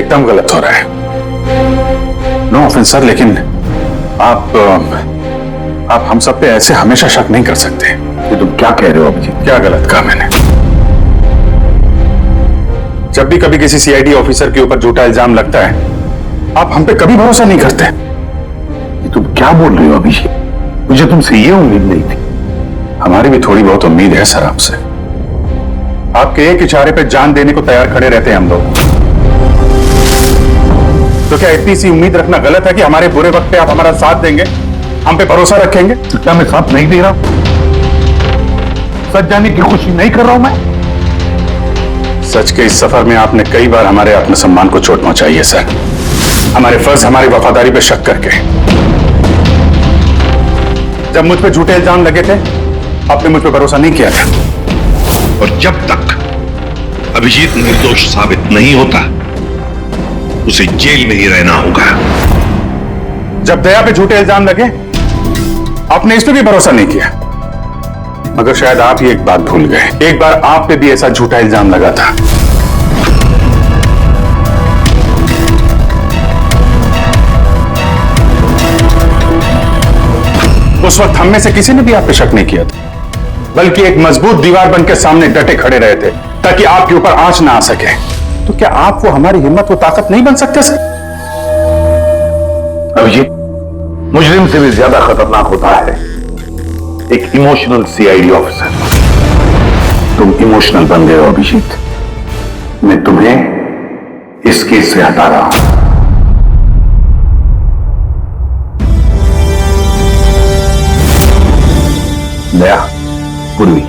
एकदम गलत हो रहा है। नो ऑफेंस सर, लेकिन आप हम सब पे ऐसे हमेशा शक नहीं कर सकते। ये तुम क्या कह रहे हो अभिजीत? क्या गलत कहा मैंने? जब भी कभी किसी सीआईडी ऑफिसर के ऊपर झूठा इल्जाम लगता है, आप हम पे कभी भरोसा नहीं करते। ये तुम क्या बोल रहे हो अभिजीत? मुझे तुमसे ये उम्मीद नहीं थी। हमारी भी थोड़ी बहुत उम्मीद है सर आपसे। आपके एक इशारे पे जान देने को तैयार खड़े रहते हैं हम लोग। तो क्या इतनी सी उम्मीद रखना गलत है कि हमारे बुरे वक्त पे आप हमारा साथ देंगे, हम पे भरोसा रखेंगे? तो क्या मैं साथ नहीं दे रहा? सच जाने की कोशिश नहीं कर रहा हूं मैं? सच के इस सफर में आपने कई बार हमारे आत्मसम्मान को चोट पहुंचाई है सर। हमारे फर्ज, हमारी वफादारी पे शक करके। जब मुझ पे झूठे इल्जाम लगे थे, आपने मुझ पे भरोसा नहीं किया था। और जब तक अभिजीत निर्दोष साबित नहीं होता, उसे जेल में ही रहना होगा। जब दया पे झूठे इल्जाम लगे, आपने इस पे भी भरोसा नहीं किया। मगर शायद आप ही एक बात भूल गए, एक बार आप पे भी ऐसा झूठा इल्जाम लगा था। उस वक्त हम में से किसी ने भी आप पे शक नहीं किया था, बल्कि एक मजबूत दीवार बनकर सामने डटे खड़े रहे थे ताकि आपके ऊपर आंच ना आ सके। तो क्या आप वो हमारी हिम्मत, वो ताकत नहीं बन सकते सर? अभिजीत, मुजरिम से भी ज्यादा खतरनाक होता है एक इमोशनल सीआईडी ऑफिसर। तुम इमोशनल बन गए हो अभिजीत। मैं तुम्हें इस केस से हटा रहा हूं। दया, पूर्वी,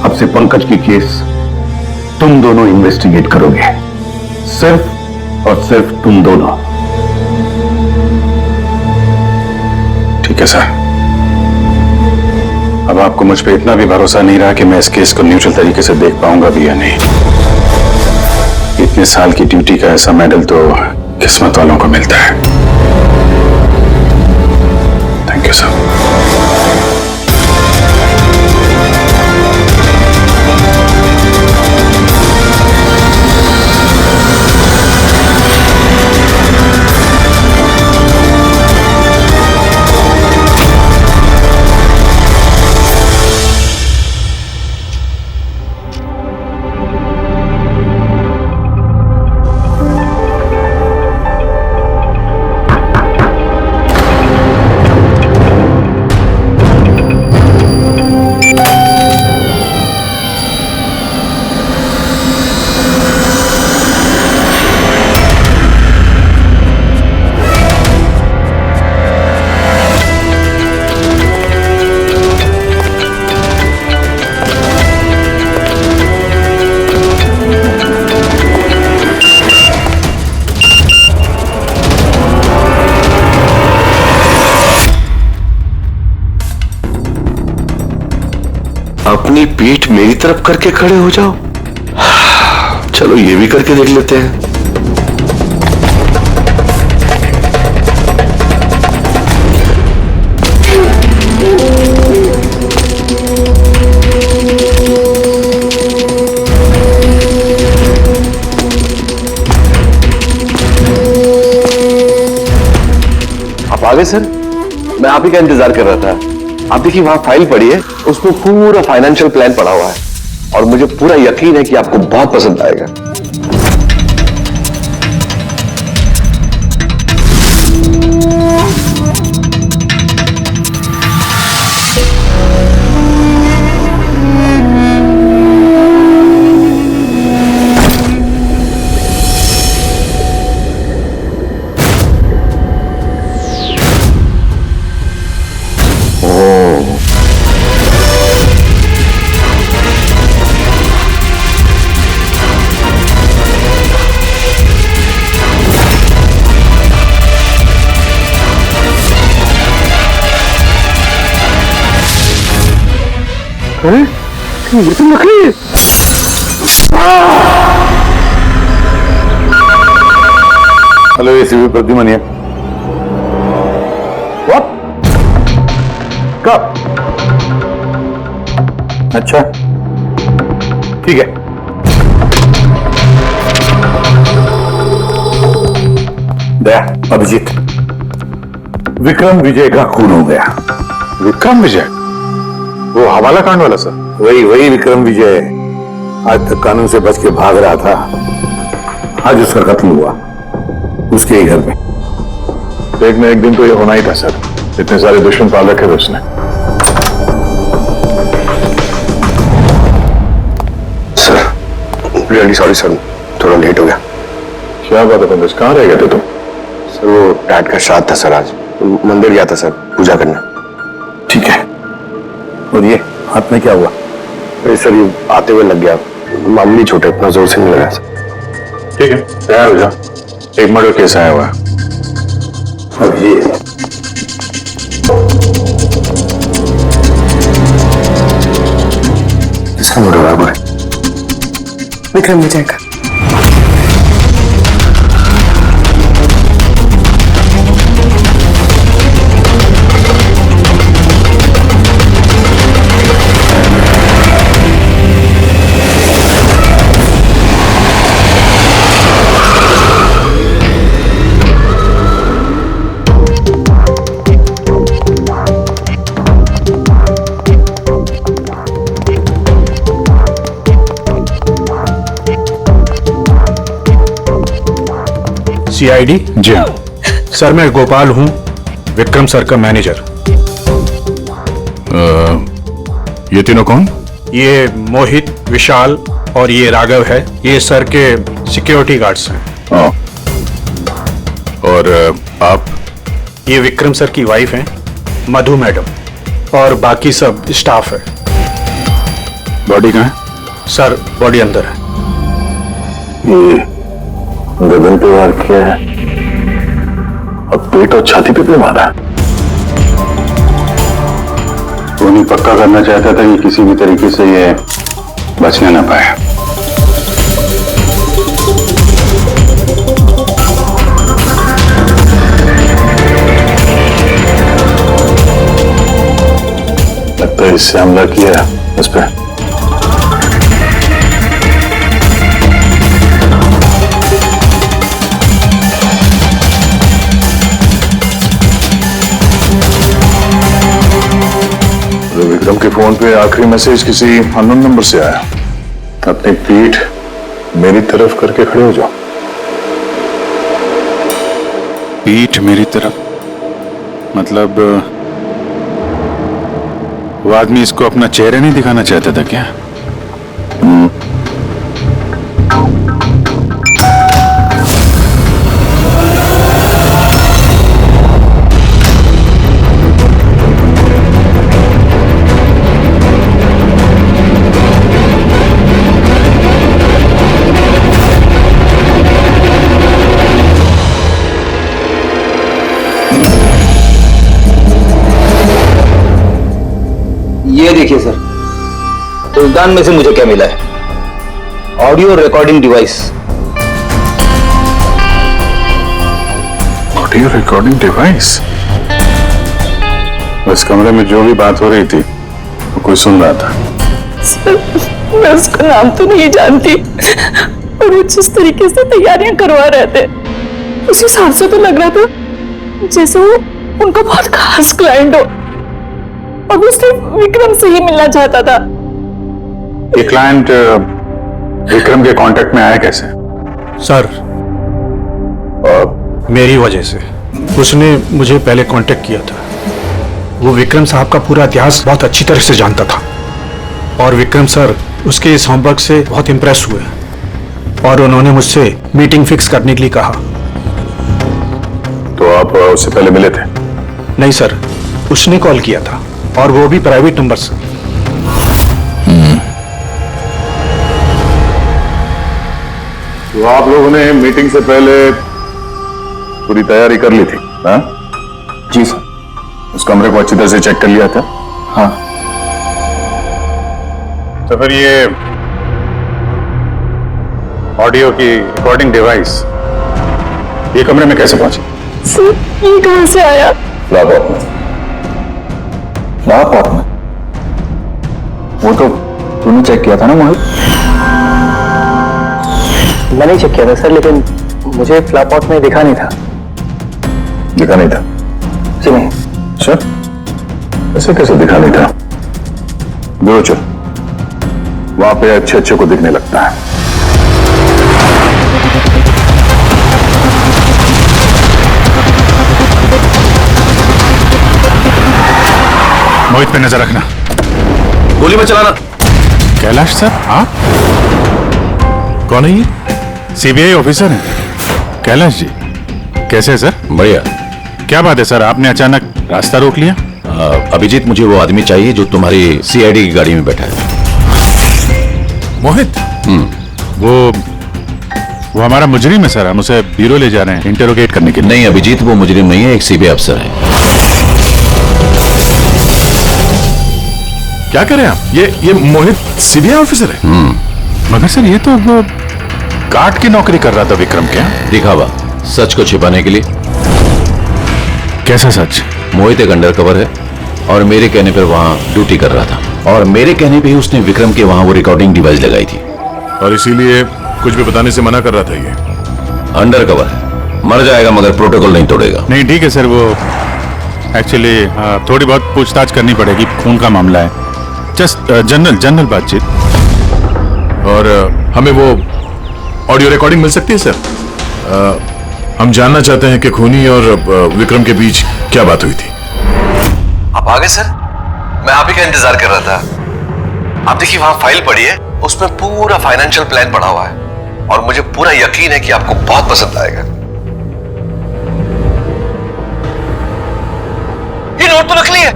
अब से पंकज की केस तुम दोनों इन्वेस्टिगेट करोगे, सिर्फ और सिर्फ तुम दोनों। ठीक है सर। अब आपको मुझ पे इतना भी भरोसा नहीं रहा कि मैं इस केस को न्यूट्रल तरीके से देख पाऊंगा भी या नहीं। इतने साल की ड्यूटी का ऐसा मेडल तो किस्मत वालों को मिलता है। Thank you sir. अपनी पीठ मेरी तरफ करके खड़े हो जाओ। चलो ये भी करके देख लेते हैं। आप आ गए सर? मैं आप ही का इंतजार कर रहा था। आप देखिए वहां फाइल पड़ी है, उसमें पूरा फाइनेंशियल प्लान पड़ा हुआ है और मुझे पूरा यकीन है कि आपको बहुत पसंद आएगा। ये तो नकली है। हेलो, एसीपी प्रद्युमन है। What? कब? अच्छा, ठीक है। दया, अभिजीत, विक्रम विजय का खून हो गया। विक्रम विजय, वो हवाला कांड वाला सर? वही विक्रम विजय आज तक कानून से बच के भाग रहा था। आज उसका कत्ल हुआ उसके ही घर में। एक न एक दिन तो ये होना ही था सर, इतने सारे दुश्मन पाल रखे थे उसने। सर रियली सॉरी सर, थोड़ा लेट हो गया। क्या बात है पंकज, कहाँ रह गए थे तुम? सर वो डैड का श्राद्ध था सर, आज मंदिर गया था सर पूजा करने। ठीक है, और ये हाथ में क्या हुआ? अरे सर ये आते हुए लग गया, मामूली चोट है, इतना जोर से नहीं लगा सर। ठीक है, तैयार हो जाओ, एक मर्डर केस आया हुआ है। अब ये किसका मर्डर हुआ? विक्रम विजय का। सीआईडी? जी हाँ सर मैं गोपाल हूं, विक्रम सर का मैनेजर। ये तीनों कौन? ये मोहित, विशाल और ये राघव है, ये सर के सिक्योरिटी गार्ड्स हैं। और आप? ये विक्रम सर की वाइफ हैं, मधु मैडम, और बाकी सब स्टाफ है। बॉडी कहाँ है? सर बॉडी अंदर है। गर्दन पे वार किया है और पेट और छाती पे भी मारा है। वो नहीं पक्का करना चाहता था कि किसी भी तरीके से ये बचने ना पाए। लगता है इससे हमला किया उस पर। विक्रम के फोन पे आखिरी मैसेज किसी अननोन नंबर से आया। अपनी पीठ मेरी तरफ करके खड़े हो जाओ। पीठ मेरी तरफ मतलब वो आदमी इसको अपना चेहरा नहीं दिखाना चाहता था क्या? ये देखिए सर, उस दान में से मुझे क्या मिला है? Audio recording device. Audio recording device? इस कमरे में जो भी बात हो रही थी वो कोई सुन रहा था। सर मैं उसका नाम तो नहीं जानती, और वो जिस तरीके से तैयारियां करवा रहे थे उस हिसाब से तो लग रहा था जैसे वो उनका बहुत खास क्लाइंट हो और वो सिर्फ विक्रम से ही मिलना चाहता था। ये क्लाइंट विक्रम के कांटेक्ट में आया कैसे? सर मेरी वजह से। उसने मुझे पहले कांटेक्ट किया था। वो विक्रम साहब का पूरा इतिहास बहुत अच्छी तरह से जानता था और विक्रम सर उसके इस होमवर्क से बहुत इंप्रेस हुए और उन्होंने मुझसे मीटिंग फिक्स करने के लिए कहा। तो आप उससे पहले मिले थे? नहीं सर, उसने कॉल किया था और वो भी प्राइवेट नंबर से। तो आप लोगों ने मीटिंग से पहले पूरी तैयारी कर ली थी? हाँ जी सर। उस कमरे को अच्छी तरह से चेक कर लिया था? हाँ। तो फिर ये ऑडियो की रिकॉर्डिंग डिवाइस ये कमरे में कैसे पहुंची? सर ये कहां से आया? लैपटॉप में। लैपटॉप में? वो तो तूने चेक किया था ना मोहित? मैंने चेक किया था सर, लेकिन मुझे फ्लैपॉट में दिखा नहीं था। दिखा नहीं था? जी नहीं। अच्छा, ऐसे कैसे दिखा नहीं था? दूर चल, वहां पे अच्छे अच्छे को दिखने लगता है। मोहित पे नजर रखना। गोली मत चलाना। कैलाश सर, आप कौन है ये? सीबीआई ऑफिसर हैं कैलाश जी। कैसे है सर? बढ़िया। क्या बात है सर, आपने अचानक रास्ता रोक लिया? अभिजीत, मुझे वो आदमी चाहिए जो तुम्हारी सीआईडी की गाड़ी में बैठा है। मोहित? वो हमारा मुजरिम है सर, हम उसे ब्यूरो ले जा रहे हैं इंटरोगेट करने के लिए। नहीं अभिजीत, वो मुजरिम नहीं है, एक सीबीआई अफसर है। क्या करें आप? ये मोहित सीबीआई ऑफिसर है? मगर सर ये तो वो गार्ड की नौकरी कर रहा था विक्रम के यहाँ। दिखावा, सच को छिपाने के लिए। कैसा सच? मोहित एक अंडरकवर है और मेरे कहने पर वहां ड्यूटी कर रहा था, और मेरे कहने पे ही उसने विक्रम के वहां वो रिकॉर्डिंग डिवाइस लगाई थी, और इसीलिए कुछ भी बताने से मना कर रहा था। ये अंडरकवर है, मर जाएगा मगर प्रोटोकॉल नहीं तोड़ेगा। नहीं ठीक है सर, वो एक्चुअली थोड़ी बहुत पूछताछ करनी पड़ेगी, खून का मामला है। जस्ट जनरल बातचीत। और हमें वो ऑडियो रिकॉर्डिंग मिल सकती है सर? हम जानना चाहते हैं कि खूनी और विक्रम के बीच क्या बात हुई थी। आप आ गए सर? मैं आप ही का इंतजार कर रहा था। आप देखिए वहां फाइल पड़ी है, उसमें पूरा फाइनेंशियल प्लान पड़ा हुआ है, और मुझे पूरा यकीन है कि आपको बहुत पसंद आएगा। ये नोट तो नकली है।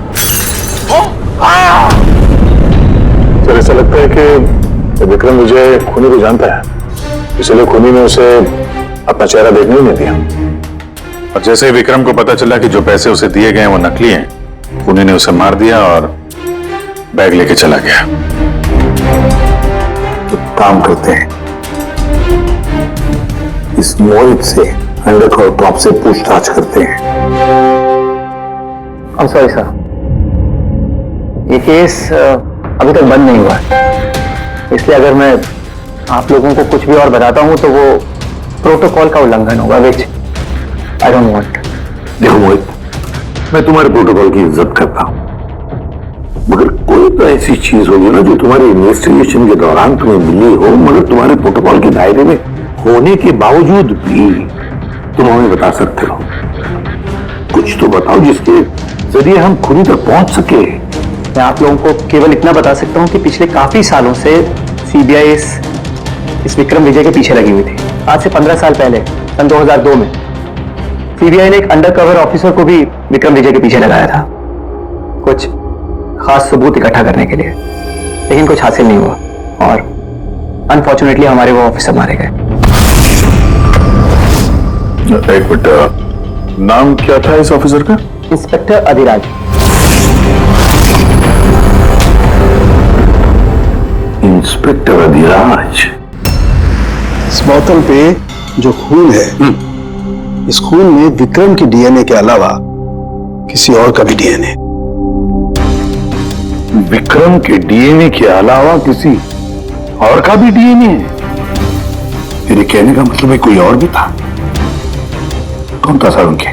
सर, ऐसा लगता है कि विक्रम विजय खूनी को जानता है, इसलिए खूनी ने उसे अपना चेहरा देखने ही नहीं दिया। और जैसे ही विक्रम को पता चला कि जो पैसे उसे दिए गए वो नकली हैं, खूनी ने उसे मार दिया और बैग लेके चला गया। तो काम करते हैं, इस मोहित से अंडरकवर टॉप से पूछताछ करते हैं। सॉरी सर, ये केस अभी तक बंद नहीं हुआ है, इसलिए अगर मैं आप लोगों को कुछ भी और बताता हूं तो वो प्रोटोकॉल का उल्लंघन होगा, विच आई डोंट वांट। देखो मोहित, मैं तुम्हारे प्रोटोकॉल की इज्जत करता हूं, मगर कोई तो ऐसी चीज होगी ना जो तुम्हारे इन्वेस्टिगेशन के दौरान तुम्हें मिली हो, मगर तुम्हारे प्रोटोकॉल के दायरे में होने के बावजूद भी तुम हमें बता सकते हो। कुछ तो बताओ जिसके जरिए हम खूनी तक पहुंच सके। मैं आप लोगों को केवल इतना बता सकता हूं कि पिछले काफी सालों से सीबीआई इस विक्रम विजय के पीछे लगी हुई थी। आज से 15 साल पहले, सन 2002 में सीबीआई ने एक अंडरकवर ऑफिसर को भी विक्रम विजय के पीछे लगाया था, कुछ खास सबूत इकट्ठा करने के लिए, लेकिन कुछ हासिल नहीं हुआ और अनफॉर्चुनेटली हमारे वो ऑफिसर मारे गए। एक मिनट, नाम क्या था इस ऑफिसर का? इंस्पेक्टर अधिराज। इंस्पेक्टर अधिराज। इस बोतल पे जो खून है, इस खून में विक्रम की डीएनए के अलावा किसी और का भी डीएनए। विक्रम के डीएनए के अलावा किसी और का भी डीएनए है? तेरे कहने का मतलब है कोई और भी था? कौन था सर उनके?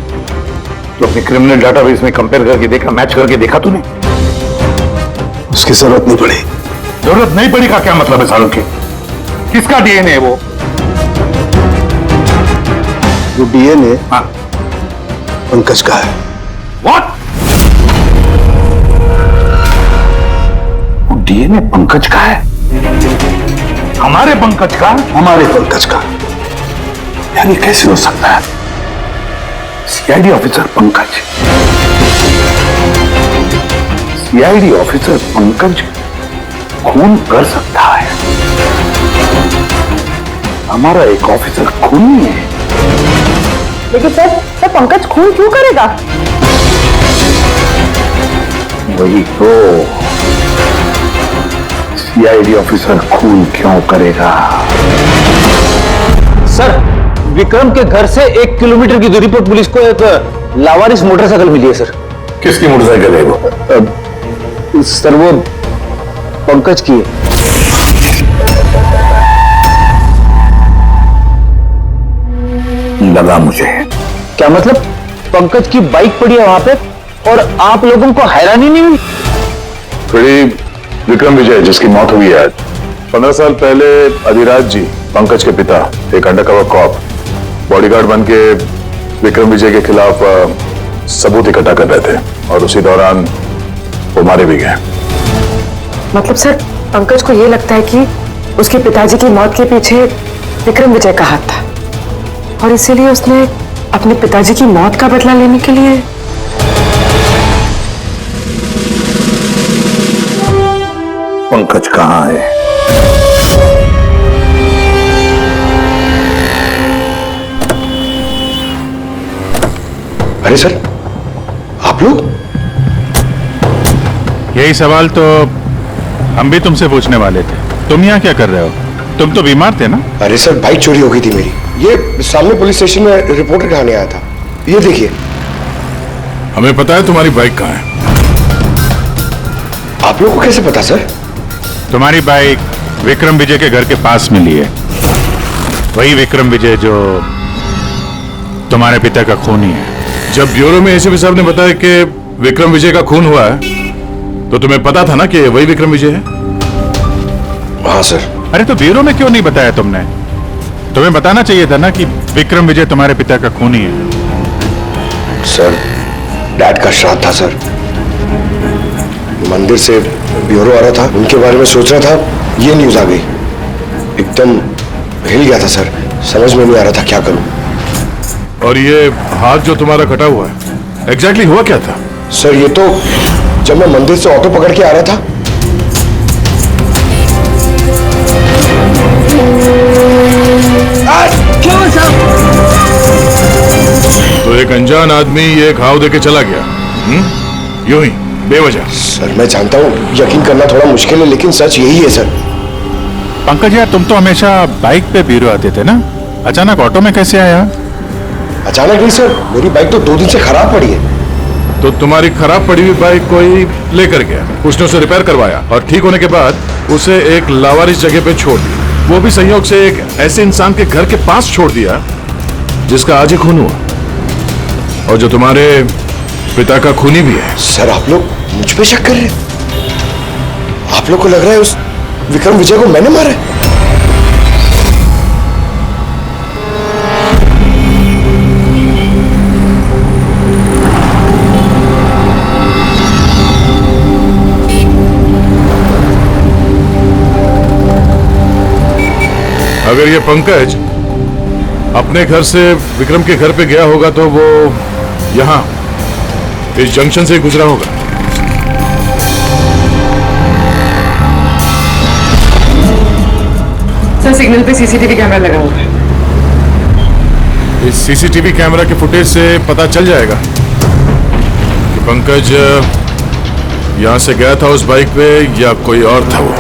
तो अपने क्रिमिनल डाटाबेस में कंपेयर करके देखा, मैच करके देखा तूने? उसकी जरूरत नहीं पड़ी। जरूरत नहीं पड़ी का क्या मतलब है सारुण के? किसका डीएनए है वो? वो डीएनए पंकज का है। व्हाट? वो डीएनए पंकज का है? हमारे पंकज का? हमारे पंकज का। यानी कैसे हो सकता है? CID officer Pankaj, CID officer Pankaj खून कर सकता है? हमारा एक ऑफिसर खूनी है। लेकिन सर पंकज खून क्यों करेगा? वही तो, सीआईडी ऑफिसर खून क्यों करेगा? सर, विक्रम के घर से 1 किलोमीटर की दूरी पर पुलिस को एक लावारिस मोटरसाइकिल मिली है सर। किसकी मोटरसाइकिल है वो? सर वो पंकज की है। लगा मुझे। क्या मतलब? पंकज की बाइक पड़ी है वहां पे और आप लोगों को हैरानी नहीं हुई? थोड़ी विक्रम विजय जिसकी मौत हुई है आज, 15 साल पहले अधिराज जी पंकज के पिता एक अंडरकवर कॉप बॉडीगार्ड बन के विक्रम विजय के खिलाफ सबूत इकट्ठा कर रहे थे और उसी दौरान वो मारे भी गए। मतलब सर, पंकज को ये लगता है कि उसके पिताजी की मौत के पीछे विक्रम विजय का हाथ था और इसीलिए उसने अपने पिताजी की मौत का बदला लेने के लिए। पंकज कहाँ है? अरे सर, आप लोग? यही सवाल तो हम भी तुमसे पूछने वाले थे। तुम यहाँ क्या कर रहे हो? तुम तो बीमार थे ना? अरे सर, बाइक चोरी हो गई थी मेरी। ये सामने पुलिस स्टेशन में रिपोर्टर कहाने आया था। ये देखिए। हमें पता है तुम्हारी बाइक कहाँ है। आप लोगों को कैसे पता सर? तुम्हारी बाइक विक्रम विजय के घर के पास मिली है। वही विक्रम विजय जो तुम्हारे पिता का खूनी है। जब ब्यूरो में एसीपी साहब ने बताया कि विक्रम विजय का खून हुआ है तो तुम्हें पता था ना कि वही विक्रम विजय है? हाँ सर। अरे तो ब्यूरो में क्यों नहीं बताया तुमने? तुम्हें बताना चाहिए था ना कि विक्रम विजय तुम्हारे पिता का खूनी है। सर, डैड का श्राद्ध था सर। मंदिर से ब्यूरो आ रहा था, उनके बारे में सोच रहा था, ये न्यूज आ गई। एकदम हिल गया था सर, समझ में नहीं आ रहा था क्या करूं। और ये हाथ जो तुम्हारा कटा हुआ है, एग्जैक्टली हुआ क्या था? सर, ये तो जब मैं मंदिर से ऑटो पकड़ के आ रहा था। क्यों साहब? तो एक अनजान आदमी ये घाव देके चला गया, यूं ही बेवजह। सर, मैं जानता हूँ यकीन करना थोड़ा मुश्किल है, लेकिन सच यही है सर। पंकज यार, तुम तो हमेशा बाइक पे ब्यूरो आते थे ना, अचानक ऑटो में कैसे आया? अचानक नहीं सर, मेरी बाइक तो 2 दिन से खराब पड़ी है। तो तुम्हारी खराब पड़ी हुई बाइक कोई लेकर गया, उसने उसे रिपेयर करवाया और ठीक होने के बाद उसे एक लावारिस जगह पे छोड़ दिया। वो भी संयोग से एक ऐसे इंसान के घर के पास छोड़ दिया जिसका आज ही खून हुआ और जो तुम्हारे पिता का खूनी भी है। सर, आप लोग मुझ पे शक कर रहे हैं? आप लोग को लग रहा है उस विक्रम विजय को मैंने मारा है? अगर ये पंकज अपने घर से विक्रम के घर पे गया होगा तो वो यहाँ इस जंक्शन से गुजरा होगा। सर, सिग्नल पे सीसीटीवी कैमरा लगा हुआ है। इस सीसीटीवी कैमरा के फुटेज से पता चल जाएगा कि पंकज यहां से गया था उस बाइक पे या कोई और था वो।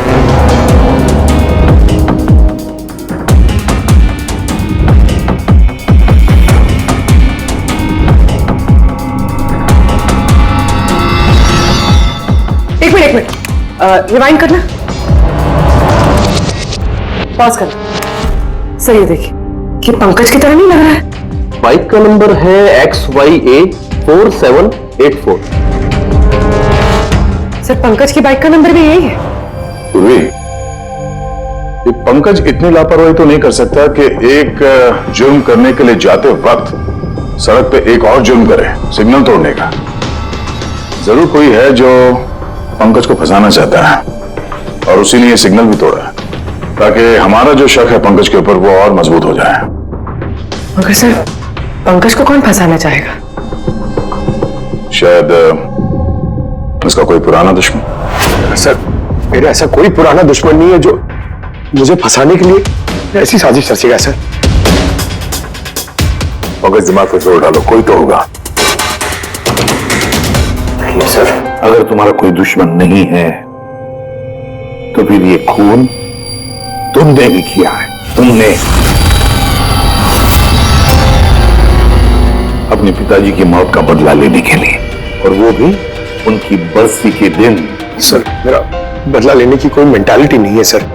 एक मिनट रिवाइंड करना, पॉज करना। सर, ये देखिए कि पंकज की तरह नहीं लग रहा है। बाइक का नंबर है XYA 4784। सर, पंकज की बाइक का नंबर भी यही है। पूर्वी, ये पंकज इतनी लापरवाही तो नहीं कर सकता कि एक जुर्म करने के लिए जाते वक्त सड़क पे एक और जुर्म करे, सिग्नल तोड़ने का। जरूर कोई है जो पंकज को फंसाना चाहता है और उसी ने ये सिग्नल भी तोड़ा ताकि हमारा जो शक है पंकज के ऊपर वो और मजबूत हो जाए। मगर सर, पंकज को कौन फंसाना चाहेगा? शायद उसका कोई पुराना दुश्मन। सर, मेरा ऐसा कोई पुराना दुश्मन नहीं है जो मुझे फंसाने के लिए ऐसी साजिश रचेगा। सर, पंकज, दिमाग पे जोर डालो, कोई तो होगा। सर, अगर तुम्हारा कोई दुश्मन नहीं है तो फिर ये खून तुमने भी किया है। तुमने अपने पिताजी की मौत का बदला लेने के लिए, और वो भी उनकी बरसी के दिन। सर, मेरा बदला लेने की कोई मेंटालिटी नहीं है सर।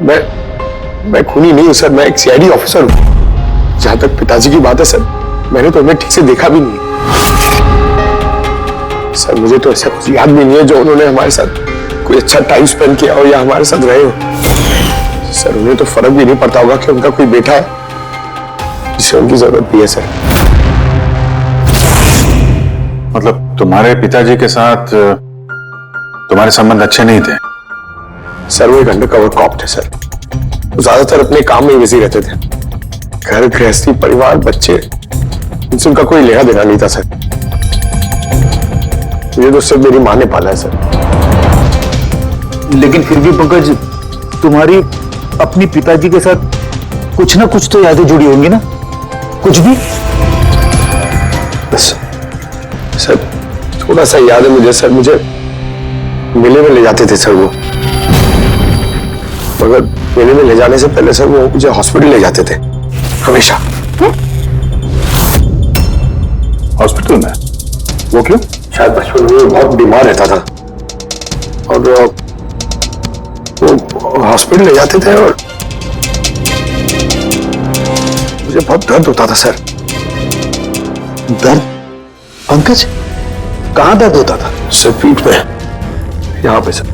मैं खूनी नहीं हूं सर, मैं एक CID ऑफिसर हूं। जहां तक पिताजी की बात है सर, मैंने तो उन्हें ठीक से देखा भी नहीं। सर मुझे तो ऐसा कुछ याद भी नहीं है जो उन्होंने हमारे साथ कोई अच्छा टाइम स्पेंड किया हो या हमारे साथ रहे हो। सर उन्हें तो फर्क भी नहीं पड़ता होगा कि उनका कोई बेटा है जिसे उनकी जरूरत भी है। सर मतलब तुम्हारे पिताजी के साथ तुम्हारे संबंध अच्छे नहीं थे? सर वो एक अंडरकवर कॉप थे सर। वो ज्यादातर अपने काम में बिजी रहते थे। घर गृहस्थी परिवार बच्चे इनसे उनका कोई लेना देना नहीं था सर। ये तो सिर्फ मेरी माँ ने पाला है सर। लेकिन फिर भी पंकज, तुम्हारी अपनी पिताजी के साथ कुछ ना कुछ तो यादें जुड़ी होंगी ना? कुछ भी? बस सर थोड़ा सा याद है मुझे सर। मुझे मेले में ले जाते थे सर वो, मगर मेले में ले जाने से पहले सर वो मुझे हॉस्पिटल ले जाते थे हमेशा। हॉस्पिटल में? वो क्यों? शायद बचपन में बहुत बीमार रहता था और वो हॉस्पिटल ले जाते थे और मुझे बहुत दर्द होता था सर। दर्द? पंकज, कहां दर्द होता था? सर पीठ में, यहाँ पे सर।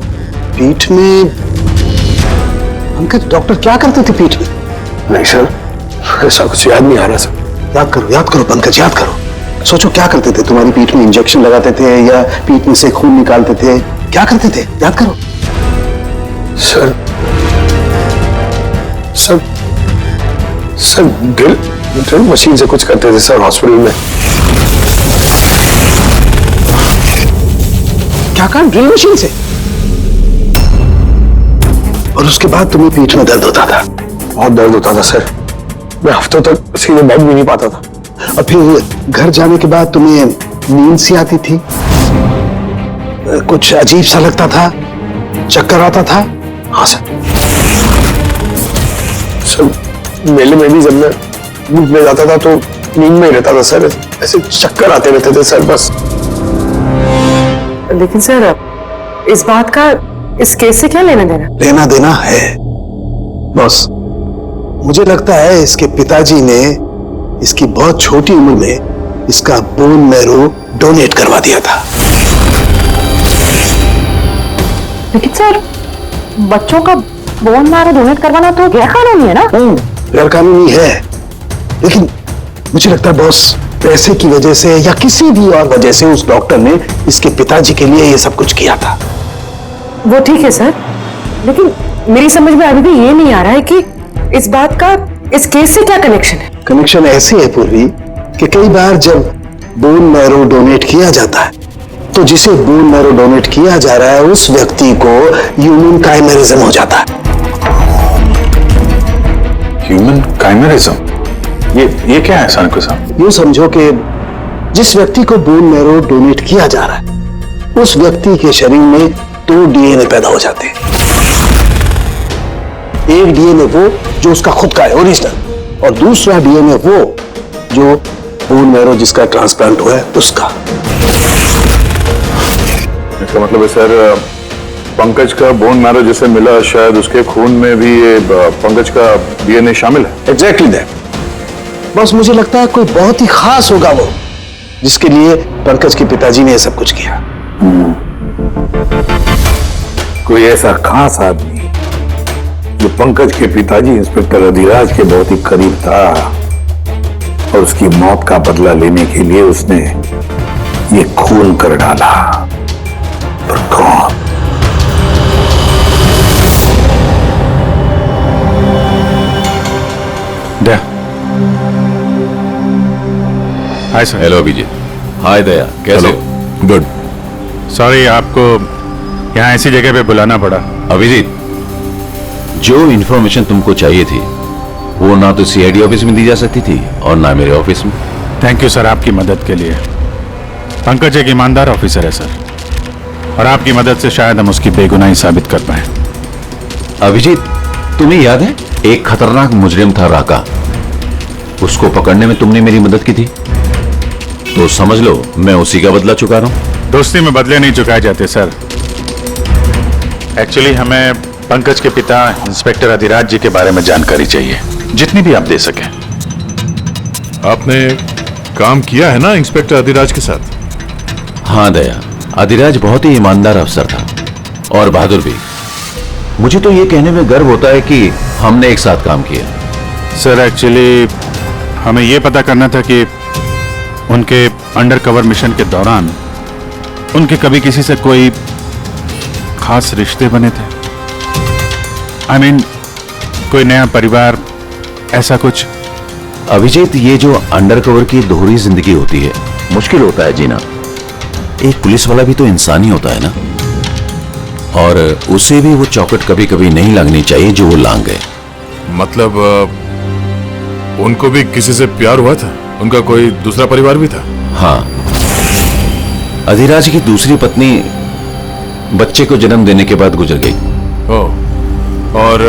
पीठ में? पंकज, डॉक्टर क्या करते थे पीठ में? नहीं सर ऐसा कुछ याद नहीं आ रहा सर। याद करो पंकज, याद करो। सोचो क्या करते थे? तुम्हारी पीठ में इंजेक्शन लगाते थे या पीठ में से खून निकालते थे? क्या करते थे? याद करो। Sir sir sir drill machine से कुछ करते थे सर हॉस्पिटल में। क्या कहा? ड्रिल मशीन से? और उसके बाद तुम्हें पीठ में दर्द होता था? बहुत दर्द होता था सर। मैं हफ्तों तक सीधे बैठ भी नहीं पाता था। और फिर घर जाने के बाद तुम्हें नींद सी आती थी? कुछ अजीब सा लगता था? चक्कर आता था? हाँ सर। सर मेले में भी जब मैं घूमने जाता था तो नींद में ही रहता था सर। ऐसे चक्कर आते रहते थे सर बस। लेकिन सर इस बात का इस केस से क्या लेना देना? लेना देना है बॉस। मुझे लगता है इसके पिताजी ने इसकी बहुत छोटी उम्र में इसका बोन मैरो डोनेट करवा दिया था। लेकिन सर बच्चों का बोन मैरो डोनेट करवाना तो गैरकानूनी है ना? गैरकानूनी है, लेकिन मुझे लगता है बॉस पैसे की वजह से या किसी भी और वजह से उस डॉक्टर ने इसके पिताजी के लिए ये सब कुछ किया था। वो ठीक है सर, लेकिन मेरी समझ में अभी भी ये नहीं आ रहा है कि इस बात का इस केस से क्या कनेक्शन है? कनेक्शन ऐसी है पूर्वी कि कई बार जब बोन मैरो डोनेट किया जाता है तो जिसे बोन मैरो डोनेट किया जा रहा है उस व्यक्ति को ह्यूमन काइमेरिज्म हो जाता है। ह्यूमन काइमेरिज्म? ये क्या है सनकु साहब? यूं समझो कि जिस व्यक्ति को बोन मैरो डोनेट किया जा रहा है उस व्यक्ति के शरीर में 2 डीएनए पैदा हो जाते हैं। एक डीएनए वो जो उसका खुद का है ओरिजिनल, और दूसरा डीएनए वो जो बोन मैरो जिसका ट्रांसप्लांट हुआ है उसका। इसका मतलब है सर पंकज का बोन मैरो जिसे मिला शायद उसके खून में भी ये पंकज का डीएनए शामिल है। Exactly that. बस मुझे लगता है कोई बहुत ही खास होगा वो जिसके लिए पंकज के पिताजी ने ये सब कुछ किया। कोई ऐसा खास आदमी जो पंकज के पिताजी इंस्पेक्टर अधिराज के बहुत ही करीब था और उसकी मौत का बदला लेने के लिए उसने ये खून कर डाला। पर कौन? Hi sir. हेलो अभिजीत। हाय दया, कैसे हो? गुड। सॉरी आपको यहाँ ऐसी जगह पे बुलाना पड़ा। अभिजीत, जो इन्फॉर्मेशन तुमको चाहिए थी वो ना तो सीआईडी ऑफिस में दी जा सकती थी और ना मेरे ऑफिस में। थैंक यू सर आपकी मदद के लिए। पंकज एक ईमानदार ऑफिसर है सर, और आपकी मदद से शायद हम उसकी बेगुनाही साबित कर पाए। अभिजीत, तुम्हें याद है एक खतरनाक मुजरिम था राका, उसको पकड़ने में तुमने मेरी मदद की थी, तो समझ लो मैं उसी का बदला चुका रहा हूं। दोस्ती में बदले नहीं चुकाए जाते सर। एक्चुअली हमें पंकज के पिता इंस्पेक्टर अधिराज जी के बारे में जानकारी चाहिए, जितनी भी आप दे सकें। आपने काम किया है ना इंस्पेक्टर अधिराज के साथ? हाँ दया, अधिराज बहुत ही ईमानदार अफसर था और बहादुर भी। मुझे तो ये कहने में गर्व होता है कि हमने एक साथ काम किया। सर एक्चुअली हमें ये पता करना था कि उनके अंडरकवर मिशन के दौरान उनके कभी किसी से कोई खास रिश्ते बने थे। I mean, कोई नया परिवार, ऐसा कुछ। अभिजीत, ये जो अंडरकवर की दोहरी जिंदगी होती है, मुश्किल होता है जीना। एक पुलिस वाला भी तो इंसान ही होता है ना, और उसे भी वो चौकट कभी कभी नहीं लगनी चाहिए जो वो लांग गए। मतलब उनको भी किसी से प्यार हुआ था? उनका कोई दूसरा परिवार भी था? हाँ, अधिराज की दूसरी पत्नी बच्चे को जन्म देने के बाद गुजर गई। ओह, और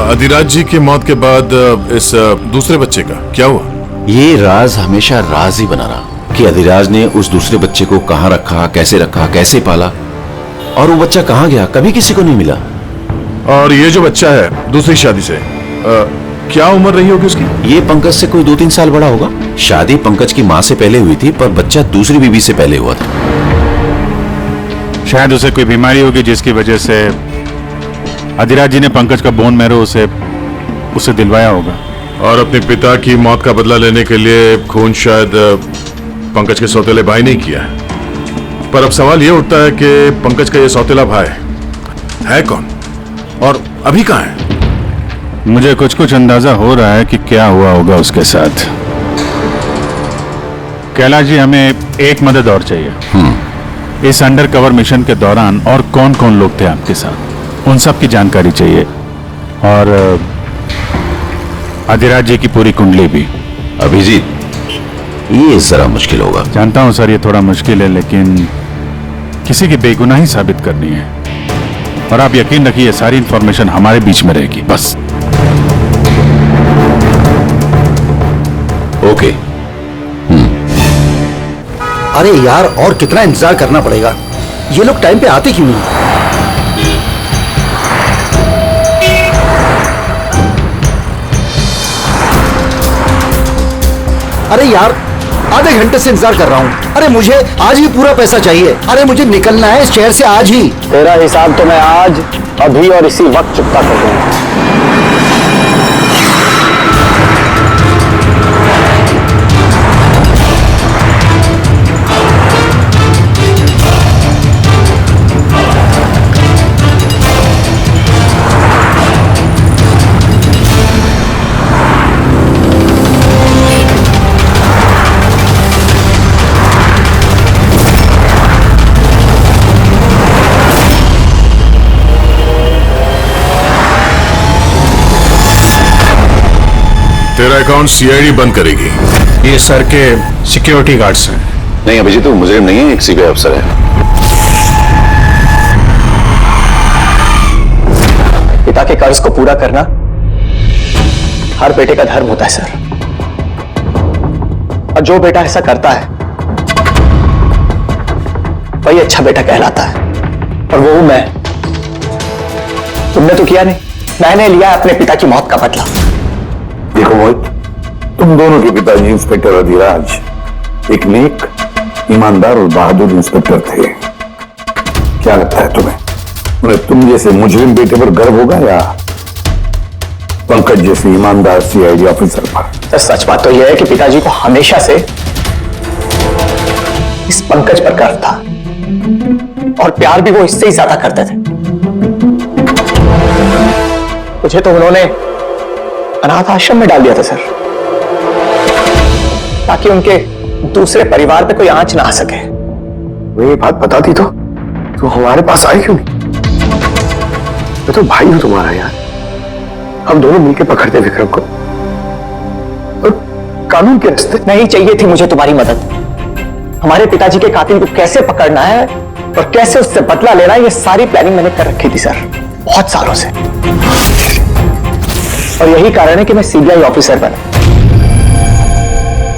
अधिराज जी की मौत के बाद इस दूसरे बच्चे का क्या हुआ? ये राज हमेशा राज ही बना रहा कि अधिराज ने उस दूसरे बच्चे को कहाँ रखा, कैसे पाला, और वो बच्चा कहाँ गया, कभी किसी को नहीं मिला। और ये जो बच्चा है दूसरी शादी से, क्या उम्र रही होगी उसकी? ये पंकज से कोई 2-3 साल बड़ा होगा। शादी पंकज की माँ से पहले हुई थी, पर बच्चा दूसरी बीवी से पहले हुआ था। शायद उसे कोई बीमारी होगी जिसकी वजह से अधिराज जी ने पंकज का बोन मैरो उसे दिलवाया होगा। और अपने पिता की मौत का बदला लेने के लिए खून शायद पंकज के सौतेले भाई ने किया है। पर अब सवाल यह उठता है कि पंकज का यह सौतेला भाई है कौन और अभी कहाँ है? मुझे कुछ अंदाजा हो रहा है कि क्या हुआ होगा उसके साथ। कैलाश जी, हमें एक मदद और चाहिए। इस अंडरकवर मिशन के दौरान और कौन कौन लोग थे आपके साथ, उन सब की जानकारी चाहिए, और अधिराज जी की पूरी कुंडली भी। अभिजीत, ये जरा मुश्किल होगा। जानता हूं सर, ये थोड़ा मुश्किल है, लेकिन किसी की बेगुनाही साबित करनी है, और आप यकीन रखिए सारी इंफॉर्मेशन हमारे बीच में रहेगी, बस। ओके। अरे यार, और कितना इंतजार करना पड़ेगा? ये लोग टाइम पे आते क्यों नहीं? अरे यार, आधे घंटे से इंतजार कर रहा हूँ। अरे मुझे आज ही पूरा पैसा चाहिए। अरे मुझे निकलना है इस शहर से आज ही। तेरा हिसाब तो मैं आज, अभी और इसी वक्त चुकता कर दूंगा। तेरा अकाउंट सीआईडी बंद करेगी। ये सर के सिक्योरिटी गार्ड्स हैं। नहीं अभिजीत, तो मुजरिम नहीं है, एक सीबीआई अफसर है। पिता के कर्ज को पूरा करना हर बेटे का धर्म होता है सर, और जो बेटा ऐसा करता है वही अच्छा बेटा कहलाता है, और वो हूं मैं। तुमने तो किया नहीं, मैंने लिया अपने पिता की मौत का बदला। देखो मोहित, तुम दोनों के पिताजी इंस्पेक्टर अधिराज एक नेक, ईमानदार और बहादुर इंस्पेक्टर थे। क्या लगता है तुम्हें, उन्हें तुम जैसे मुजरिम बेटे पर गर्व होगा या पंकज जैसे ईमानदार सीआईडी ऑफिसर पर? सच बात तो यह है कि पिताजी को हमेशा से इस पंकज पर गर्व था, और प्यार भी वो इससे ही ज्यादा करते थे। मुझे तो उन्होंने अनाथ आश्रम में डाल दिया था सर, ताकि उनके दूसरे परिवार पे कोई आंच ना आ सके। वो ये बात बताती तो हमारे पास आई क्यों नहीं? मैं तो भाई हूं तुम्हारा यार, हम दोनों मिलकर पकड़ते विक्रम को, और कानून के रास्ते। नहीं चाहिए थी मुझे तुम्हारी मदद। हमारे पिताजी के कातिल को कैसे पकड़ना है और कैसे उससे बदला लेना है, ये सारी प्लानिंग मैंने कर रखी थी सर, बहुत सालों से। और यही कारण है कि मैं सीबीआई ऑफिसर बना,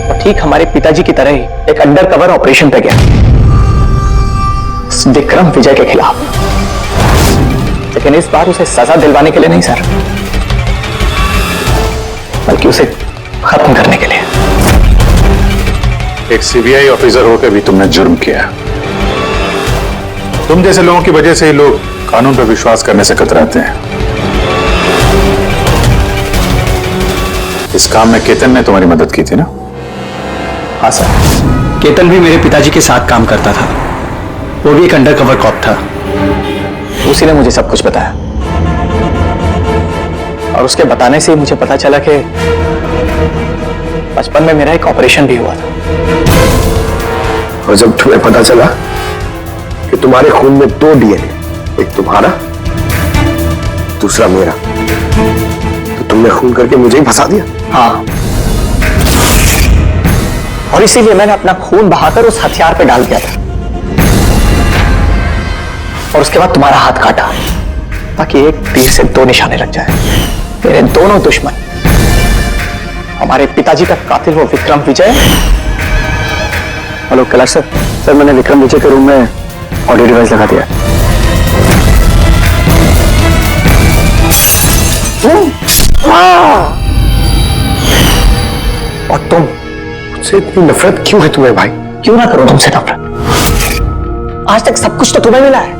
और ठीक हमारे पिताजी की तरह ही एक अंडरकवर ऑपरेशन पे गया विक्रम विजय के खिलाफ। लेकिन इस बार उसे सजा दिलवाने के लिए नहीं सर, बल्कि उसे खत्म करने के लिए। एक सीबीआई ऑफिसर होकर भी तुमने जुर्म किया। तुम जैसे लोगों की वजह से ही लोग कानून पर विश्वास करने से कतराते हैं। इस काम में केतन ने तुम्हारी मदद की थी ना? हाँ सर, केतन भी मेरे पिताजी के साथ काम करता था। वो भी एक अंडरकवर कॉप था। उसी ने मुझे सब कुछ बताया और उसके बताने से मुझे पता चला कि बचपन में मेरा एक ऑपरेशन भी हुआ था। और जब तुम्हें पता चला कि तुम्हारे खून में 2 डीएनए, एक तुम्हारा दूसरा मेरा, तो तुमने खून करके मुझे ही फंसा दिया। हाँ, और इसीलिए मैंने अपना खून बहाकर उस हथियार पे डाल दिया था और उसके बाद तुम्हारा हाथ काटा ताकि एक तीर से 2 निशाने लग जाए। मेरे दोनों दुश्मन, हमारे पिताजी का कातिल वो विक्रम विजय। हेलो कैलाश सर, सर मैंने विक्रम विजय के रूम में ऑडियो डिवाइस लगा दिया। और तुम मुझसे इतनी नफरत क्यों है तुम्हें भाई? क्यों ना करो तुमसे नफरत? आज तक सब कुछ तो तुम्हें मिला है।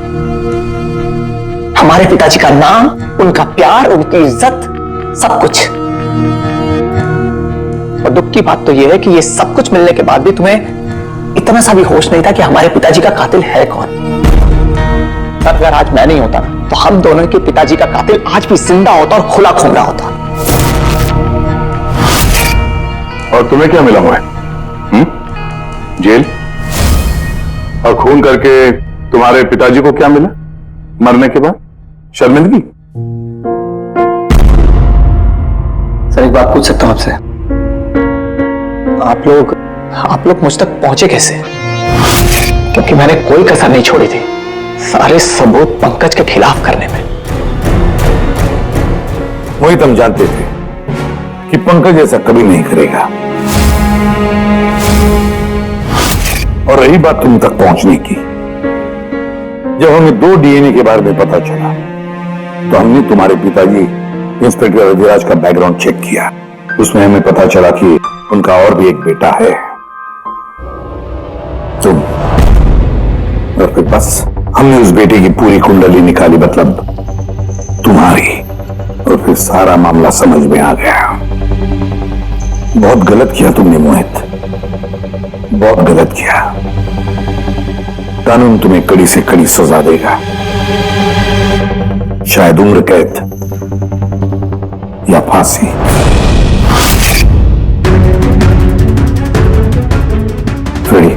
हमारे पिताजी का नाम, उनका प्यार, उनकी इज्जत, सब कुछ। और दुख की बात तो यह है कि ये सब कुछ मिलने के बाद भी तुम्हें इतना सा भी होश नहीं था कि हमारे पिताजी का कातिल है कौन। पर अगर आज मैं नहीं होता तो हम दोनों के पिताजी का कातिल आज भी जिंदा होता और खुला खून रहा होता। और तुम्हें क्या मिला हुआ है? जेल? और खून करके तुम्हारे पिताजी को क्या मिला मरने के बाद? शर्मिंदगी? सर एक बात पूछ सकता हूं आपसे? आप लोग मुझ तक पहुंचे कैसे? क्योंकि मैंने कोई कसर नहीं छोड़ी थी सारे सबूत पंकज के खिलाफ करने में। वही तुम जानते थे कि पंकज ऐसा कभी नहीं करेगा। और रही बात तुम तक पहुंचने की, जब हमें 2 डीएनए के बारे में पता चला तो हमने तुम्हारे पिताजी इंस्पेक्टर रविराज का बैकग्राउंड चेक किया। उसमें हमें पता चला कि उनका और भी एक बेटा है, तुम। और फिर बस हमने उस बेटे की पूरी कुंडली निकाली, मतलब तुम्हारी। और फिर सारा मामला समझ में आ गया। बहुत गलत किया तुमने मोहित, बहुत गलत किया। कानून तुम्हें कड़ी से कड़ी सजा देगा, शायद उम्र कैद या फांसी। रेडी?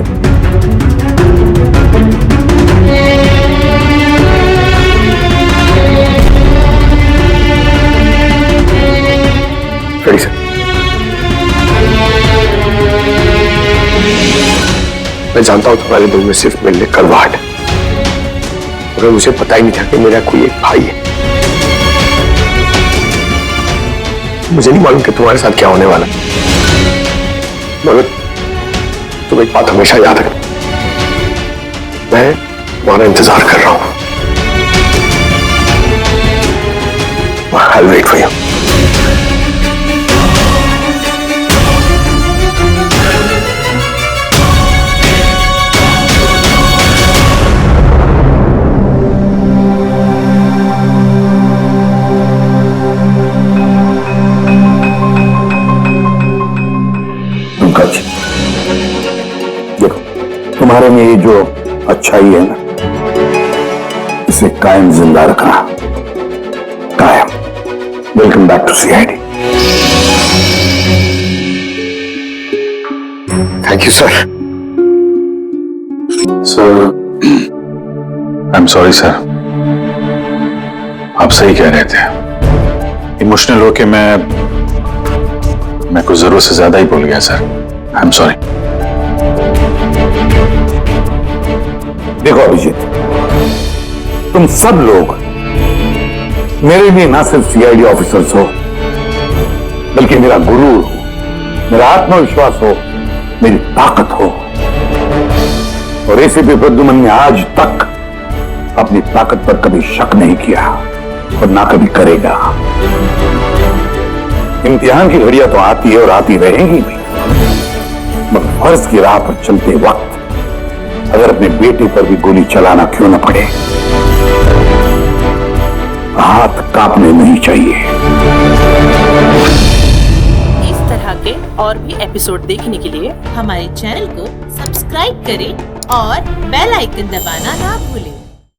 Ready sir. मैं जानता हूं तुम्हारे दिल में सिर्फ मिलने कड़वाहट है, मगर मुझे पता ही नहीं था कि मेरा कोई एक भाई है। मुझे नहीं मालूम कि तुम्हारे साथ क्या होने वाला, मगर तुम एक बात हमेशा याद रखना, मैं तुम्हारा इंतजार कर रहा हूं। I'll wait for you. Pankaj, देखो तुम्हारे में ये जो अच्छाई है ना, इसे कायम जिंदा रखना, कायम। Welcome back to CID. Thank you sir. Sir, I am sorry sir. आप सही कह रहे थे। इमोशनल होके मैं कुछ जरूरत से ज्यादा ही बोल गया सर। I am sorry. देखो अभिजीत, तुम सब लोग मेरे लिए ना सिर्फ सीआईडी ऑफिसर्स हो, बल्कि मेरा गुरूर हो, मेरा आत्मविश्वास हो, मेरी ताकत हो। और एसीपी प्रद्युमन ने आज तक अपनी ताकत पर कभी शक नहीं किया और ना कभी करेगा। इम्तिहान की घड़ियां तो आती है और आती रहेंगी भी, मगर फर्ज की राह पर चलते वक्त अगर अपने बेटे पर भी गोली चलाना क्यों न पड़े, हाथ कांपने नहीं चाहिए। इस तरह के और भी एपिसोड देखने के लिए हमारे चैनल को सब्सक्राइब करें और बेल आइकन दबाना ना भूलें।